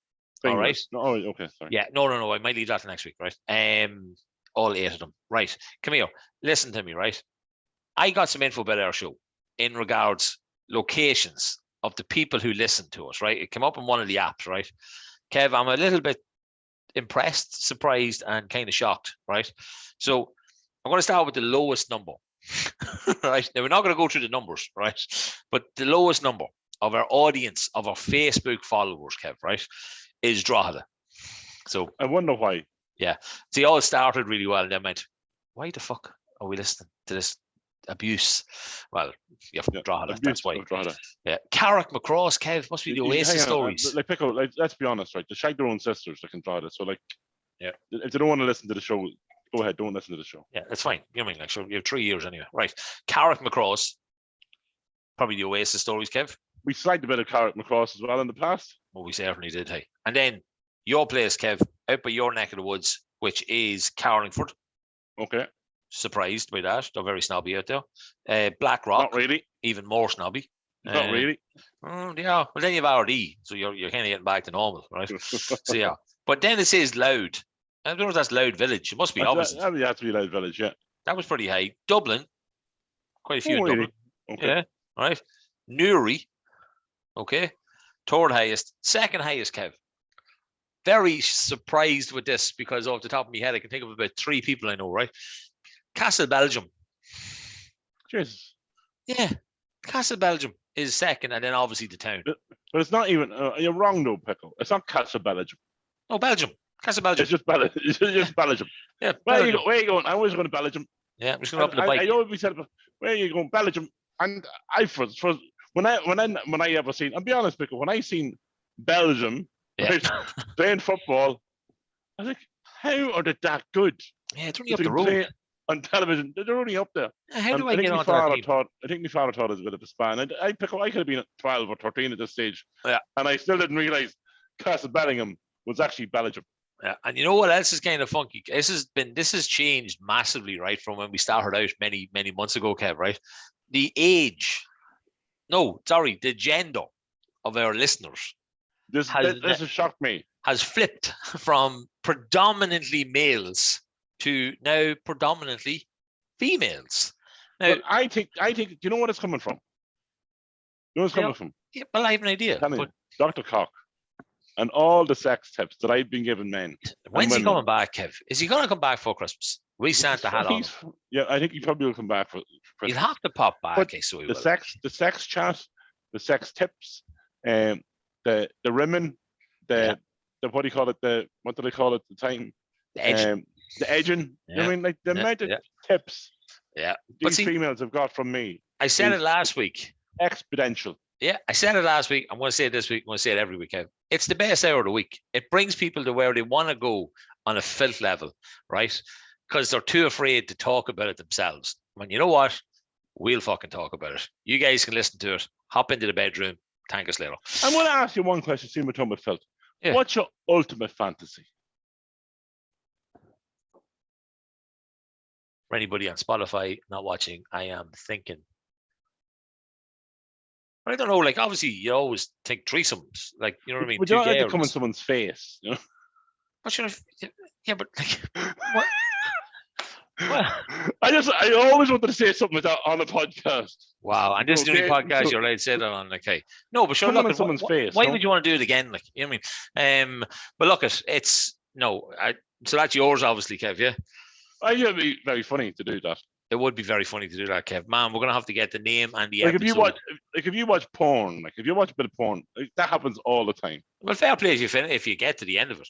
All right. No, okay, sorry. Yeah, no. I might leave that to next week, right? All 8 of them. Right. Come here. Listen to me, right? I got some info about our show in regards locations of the people who listen to us, right? It came up in one of the apps, right? Kev, I'm a little bit impressed, surprised, and kind of shocked, right? So I'm going to start with the lowest number, right? Now, we're not going to go through the numbers, right? But the lowest number of our audience, of our Facebook followers, Kev, right, is Drogheda. So I wonder why. Yeah. So they all started really well and then went, why the fuck are we listening to this abuse? Well, you have Drogheda, that's why. Yeah. Carrick McCross, Kev, must be the Oasis stories. Like Pico, let's be honest, right? They shag their own sisters like in Drogheda. So like if they don't want to listen to the show, go ahead, don't listen to the show. Yeah, that's fine. You know what I mean? Like, so you have 3 years anyway. Right. Carrick McCross, probably the Oasis stories, Kev. We slagged a bit of Carrick McCross as well in the past. Well, we certainly did, hey. And then your place, Kev, out by your neck of the woods, which is Carlingford. Okay. Surprised by that. They're very snobby out there. Black Rock. Not really. Even more snobby. Not really. Yeah. Well, then you have RD, so you're kind of getting back to normal, right? So yeah. But then it says Loud. I don't know if that's Loud Village. It must be opposite. That would have to be Loud Village, yeah. That was pretty high. Dublin. Quite a few in Dublin. Okay. Yeah. All right. Newry. Okay. Third highest. Second highest, Kev. very surprised with this because off the top of my head, I can think of about 3 people I know, right? Castle Belgium. Jesus. Yeah. Castle Belgium is second, and then obviously the town. But it's not even, you're wrong though, Pico. It's not Castle Belgium. Oh, Belgium. Castle Belgium. It's just Belgium. It's just Belgium. Yeah. Where are you going? I was going to Belgium. Yeah, I'm just going up on the bike. I always said, where are you going? Belgium. And for when I ever seen, I'll be honest, Pico, when I seen Belgium right, playing football, I was like, how are they that good? Yeah, it's only up the road. On television, they're only up there. How do I get onto that team? I think my father thought it was a bit of a span. I could have been 12 or 13 at this stage. Yeah. And I still didn't realise Castle Bellingham was actually Belgium. Yeah, and you know what else is kind of funky? This has changed massively, right, from when we started out many months ago, Kev. Right, the gender of our listeners. This has shocked me. Has flipped from predominantly males to now predominantly females. Now, but I think. Do you know what it's coming from? You know what it's coming from? Yeah, well, I have an idea. But Dr. Cock. And all the sex tips that I've been giving men. When's he coming back, Kev? Is he going to come back for Christmas? We Santa hat on. Yeah, I think he probably will come back for Christmas. He'll have to pop back. Okay, so the sex chat, the sex tips, the rimming, the what do you call it? What do they call it at the time? The edging. The edging. Yeah. I mean, like the amount of tips. Yeah. These females have got from me. I said it last week. Exponential. Yeah, I said it last week. I'm going to say it this week. I'm going to say it every week. It's the best hour of the week. It brings people to where they want to go on a filth level, right? Because they're too afraid to talk about it themselves. And you know what? We'll fucking talk about it. You guys can listen to it. Hop into the bedroom. Thank us later. I'm going to ask you one question, seeing we're talking about filth. Yeah. What's your ultimate fantasy? For anybody on Spotify not watching, I am thinking. I don't know, like obviously you always think threesomes, like you know what I mean. Would you like to come in someone's face? You know? What should I? Yeah, but like, what? Well, I always wanted to say something like that on a podcast. Wow, and this is the only podcast you're allowed to say that on. Like, hey, no, but sure, look at someone's face. Why would you want to do it again? Like, you know what I mean? But look, it's no. So that's yours, obviously, Kev. Yeah. I think it'd be very funny to do that. It would be very funny to do that, Kev. Man, we're gonna have to get the name and the like episode. If you watch porn, like if you watch a bit of porn, like, that happens all the time. Well, fair play if you get to the end of it.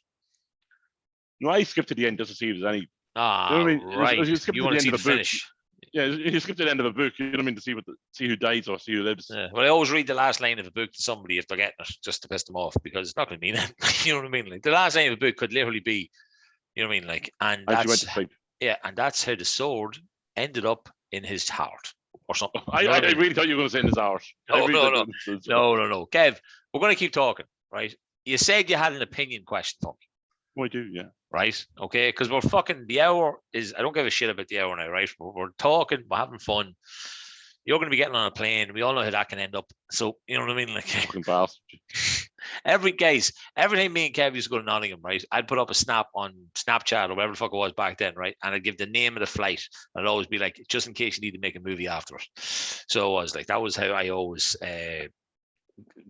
No, I skip to the end just to see if there's any. Ah, you know what I mean? Right. You want to see the finish. Yeah, you skip to the end of a book. You know what I mean, to see who dies or see who lives. Yeah. Well, I always read the last line of a book to somebody if they're getting it, just to piss them off, because it's not going to mean that. You know what I mean? Like the last line of a book could literally be, you know what I mean? Like, and that's and that's how the sword ended up in his heart or something. I really thought you were going to say in his heart. No. Kev, we're going to keep talking, right? You said you had an opinion question for me. Oh, I do, yeah. Right, okay, because we're fucking, the hour is, I don't give a shit about the hour now, right? We're talking, we're having fun. You're going to be getting on a plane. We all know how that can end up. So, you know what I mean? Like, fucking bastard. Every time me and Kev used to go to Nottingham, right? I'd put up a snap on Snapchat or whatever the fuck it was back then, right? And I'd give the name of the flight. And I'd always be like, just in case you need to make a movie after it. So I was like, that was how I always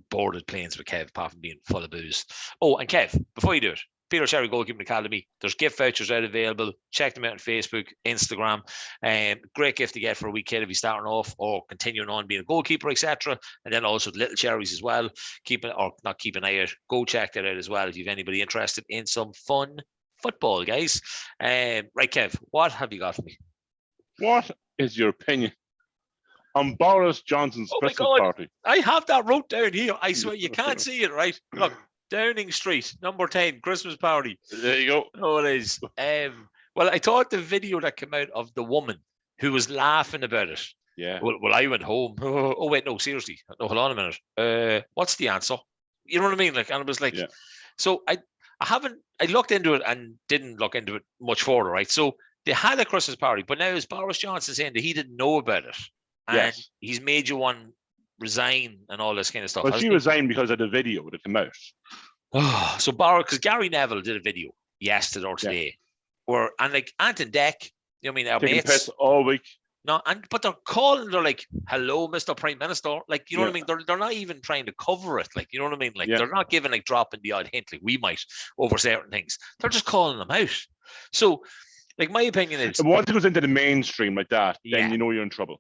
boarded planes with Kev, apart from being full of booze. Oh, and Kev, before you do it, Peter Cherrie Goalkeeping Academy. There's gift vouchers out available. Check them out on Facebook, Instagram. Great gift to get for a wee kid if he's starting off or continuing on being a goalkeeper, etc. And then also the little cherries as well. Keep an eye out. Go check that out as well if you've anybody interested in some fun football, guys. Right, Kev, what have you got for me? What is your opinion on Boris Johnson's Christmas party? I have that wrote down here. I swear you can't see it, right? Look. Downing Street, number 10, Christmas party. There you go. Oh, it is. Well, I thought the video that came out of the woman who was laughing about it. Yeah. Well, I went home. Oh wait, no, seriously. No, hold on a minute. What's the answer? You know what I mean? Like, and it was like, so I looked into it and didn't look into it much further, right? So they had a Christmas party, but now is Boris Johnson saying that he didn't know about it, and he's made you one resign and all this kind of stuff. Well, she resigned because of the video that came out. Oh, so Boris, because Gary Neville did a video yesterday or today, where and like Ant and Deck, you know what I mean, our taking mates piss all week. No, but they're calling. They're like, "Hello, Mr. Prime Minister." Like, you know what I mean? They're not even trying to cover it. Like, you know what I mean? Like, they're not giving like dropping the odd hint like we might over certain things. They're just calling them out. So, like, my opinion is, and once it goes into the mainstream like that, then you know you're in trouble.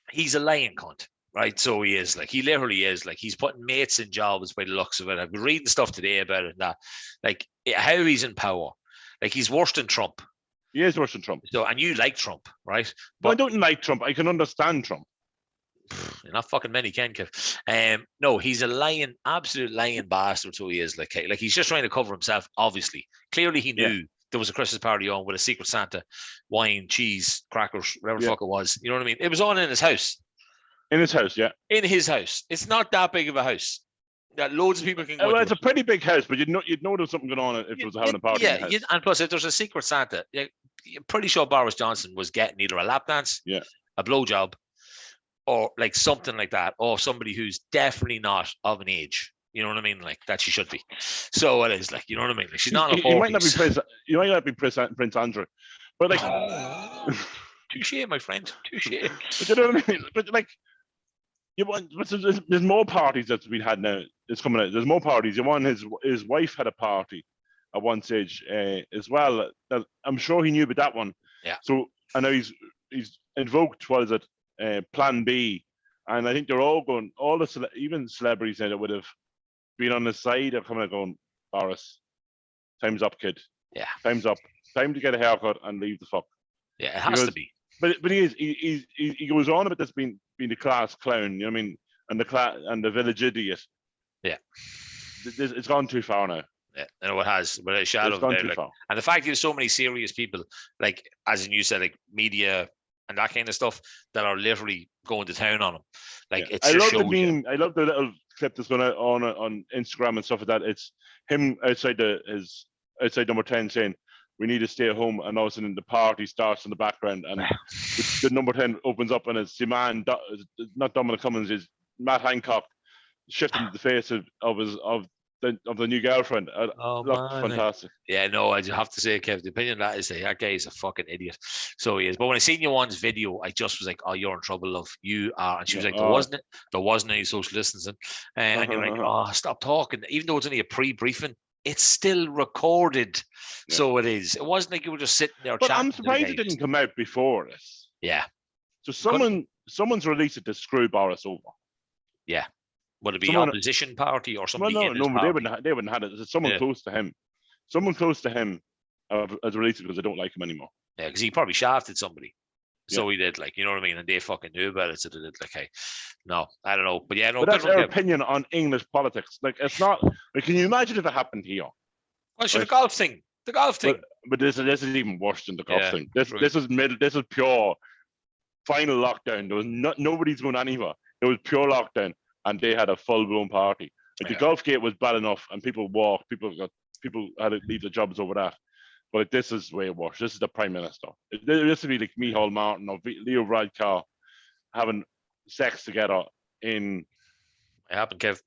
He's a lying cunt, right? So he is. Like, he literally is. Like, he's putting mates in jobs by the looks of it. I've been reading stuff today about it. And that, like, how he's in power. Like, he's worse than Trump. He is worse than Trump. So, and you like Trump, right? But I don't like Trump. I can understand Trump. Not fucking many can, Kev. No, he's a lying, absolute lying bastard. So he is. Like he's just trying to cover himself. Obviously, clearly he knew there was a Christmas party on with a Secret Santa, wine, cheese, crackers, whatever the fuck it was. You know what I mean? It was on in his house. In his house, yeah. In his house. It's not that big of a house that loads of people can go. Well, it's a pretty big house, but you'd know there's something going on if it was having a party. Yeah, and plus, if there's a Secret Santa, I'm pretty sure Boris Johnson was getting either a lap dance, a blowjob, or like something like that, or somebody who's definitely not of an age. You know what I mean? Like that she should be. So it is like, you know what I mean? Like she's not in her 40s. You might not be Prince Andrew, but like, touche, my friend, touche. But you know what I mean? But like, there's more parties that's been had now. It's coming out. There's more parties. His wife had a party at one stage as well. I'm sure he knew about that one. Yeah. So I know he's invoked, what is it, Plan B, and I think they're all going. All the even celebrities that would have been on the side are coming and going, Boris, time's up, kid. Yeah. Time's up. Time to get a haircut and leave the fuck. Yeah, it has to be. But he goes on about this being the class clown, you know what I mean, and the village idiot. Yeah. It's gone too far now. Yeah, I know it has, but a shadow of a doubt. Like, and the fact there's so many serious people, like as you said, like media and that kind of stuff, that are literally going to town on him. Like it's. I love the meme. I love the little clip that's going out on Instagram and stuff like that. It's him outside outside number 10 saying, "We need to stay at home," and all of a sudden the party starts in the background, and the number 10 opens up, and it's the man, not Dominic Cummings, is Matt Hancock shifting the face of the new girlfriend. Fantastic. Yeah, no, I just have to say, Kev, the opinion that is that guy is a fucking idiot. So he is. But when I seen you one's video, I just was like, "Oh, you're in trouble, love. You are." And she was like, "There wasn't any social distancing," and you're like, "Oh, stop talking." Even though it's only a pre-briefing, it's still recorded. Yeah. So it is. It wasn't like you were just sitting there. But I'm surprised it didn't come out before this. Yeah. So someone's released it to screw Boris over. Yeah. Would it be opposition party or somebody? Well, no, they wouldn't have it. It's someone close to him. Someone close to him has released it because they don't like him anymore. Yeah, because he probably shafted somebody. So he did, like, you know what I mean? And they fucking knew about it. So they did, like, hey, no, I don't know. But yeah, no. But that's their opinion on English politics. Like, it's not, like, can you imagine if it happened here? Well, the golf thing. The golf thing. But this is even worse than the golf thing. This is pure final lockdown. There was nobody's going anywhere. It was pure lockdown. And they had a full-blown party. Like the golf gate was bad enough, and people walked. People had to leave their jobs over that. But like, this is way worse. This is the Prime Minister. It used to be like Micheál Martin or Leo Varadkar having sex together in. It happened, Kev.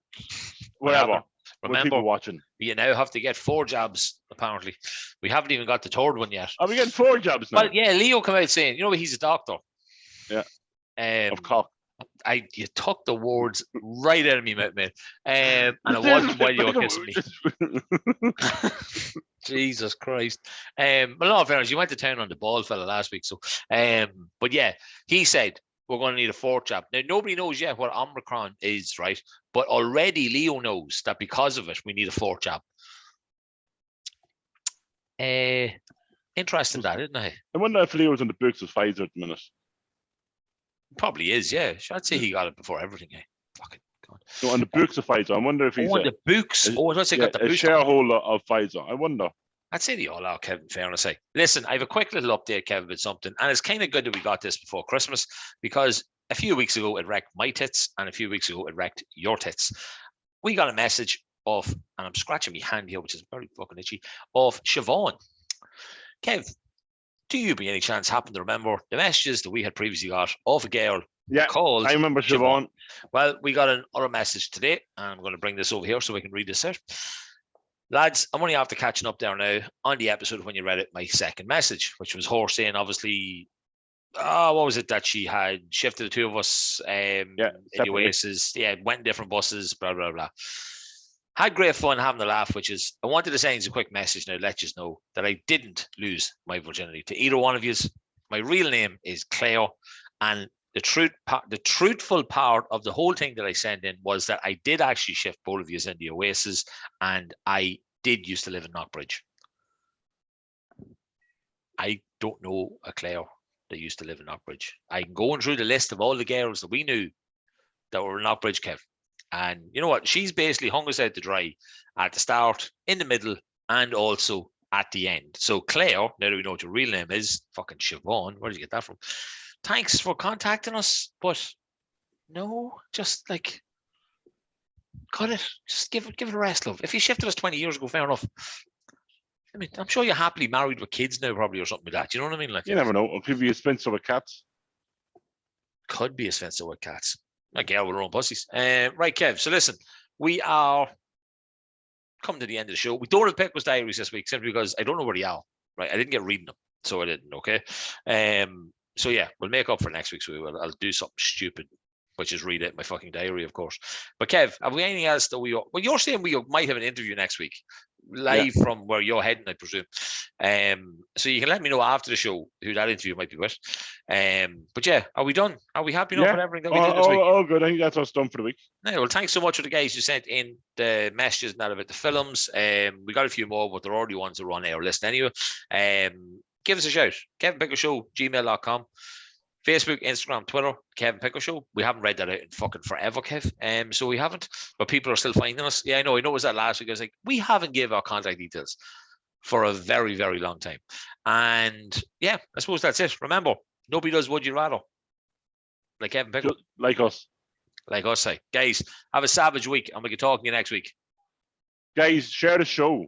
Whatever. Remember, people watching. You now have to get 4 jabs. Apparently, we haven't even got the 3rd one yet. Are we getting 4 jabs now? Well, yeah. Leo came out saying, you know, he's a doctor. Yeah. Of cock. You took the words right out of me, mate. And it wasn't while you were kissing me. Jesus Christ. Well, no, fairness, you went to town on the ball fella last week. So, but yeah, he said we're going to need a 4th jab. Now, nobody knows yet what Omicron is, right? But already Leo knows that because of it, we need a 4th jab. Interesting that, isn't it? I wonder if Leo's in the books of Pfizer at the minute. Probably is, yeah. I'd say he got it before everything, eh? Fucking God. No, on the books of Pfizer. I wonder if he's on the books. I was say got the a shareholder of Pfizer. I wonder. I'd say they all are, Kevin, fairness. Listen, I have a quick little update, Kevin, with something. And it's kind of good that we got this before Christmas, because a few weeks ago it wrecked my tits, and a few weeks ago it wrecked your tits. We got a message of, and I'm scratching my hand here, which is very fucking itchy, of Siobhan. Kev, do you by any chance happen to remember the messages that we had previously got of a girl called I remember Siobhan. Well, we got another message today, and I'm going to bring this over here so we can read this out. Lads, I'm only after catching up there now on the episode when you read it, my second message, which was her saying, obviously, what was it that she had shifted the two of us in the Oasis? Yeah, went in different buses, blah, blah, blah. Had great fun having a laugh, which is, I wanted to send you a quick message now, let you know that I didn't lose my virginity to either one of you. My real name is Cleo, and the truthful part of the whole thing that I sent in was that I did actually shift both of you in the Oasis, and I did used to live in Knockbridge. I don't know a Cleo that used to live in Knockbridge. I'm going through the list of all the girls that we knew that were in Knockbridge, Kev. And you know what? She's basically hung us out to dry at the start, in the middle, and also at the end. So Cleo, now that we know what your real name is, fucking Siobhan, where did you get that from? Thanks for contacting us, but no, just like cut it. Just give it a rest, love. If you shifted us 20 years ago, fair enough. I mean, I'm sure you're happily married with kids now, probably, or something like that. You know what I mean? Like, you never know. It could be a Spencer with cats. Could be a Spencer with cats. A girl with her own pussies. Right, Kev. So listen, we are coming to the end of the show. We don't have Pico's diaries this week simply because I don't know where they are. Right, I didn't get reading them, so I didn't. Okay. So yeah, we'll make up for next week. So I'll do something stupid, which is read it in my fucking diary, of course. But Kev, have we anything else that well, you're saying we might have an interview next week, live from where you're heading, I presume. So you can let me know after the show who that interview might be with. But yeah, are we done? Are we happy enough with everything that we did this week? Oh, good. I think that's us done for the week. Yeah, well, thanks so much for the guys who sent in the messages and that about the films. We got a few more, but they're already ones that are on our list anyway. Give us a shout. Kevin Pico Show, gmail.com. Facebook, Instagram, Twitter, Kevin Pico Show. We haven't read that out in fucking forever, Kev. So we haven't, but people are still finding us. Yeah, I know. It was that last week. I was like, we haven't given our contact details for a very, very long time. And yeah, I suppose that's it. Remember, nobody does Would You Rather like Kevin Pico. Like us. Like us, say. Guys, have a savage week, and we can talk to you next week. Guys, share the show.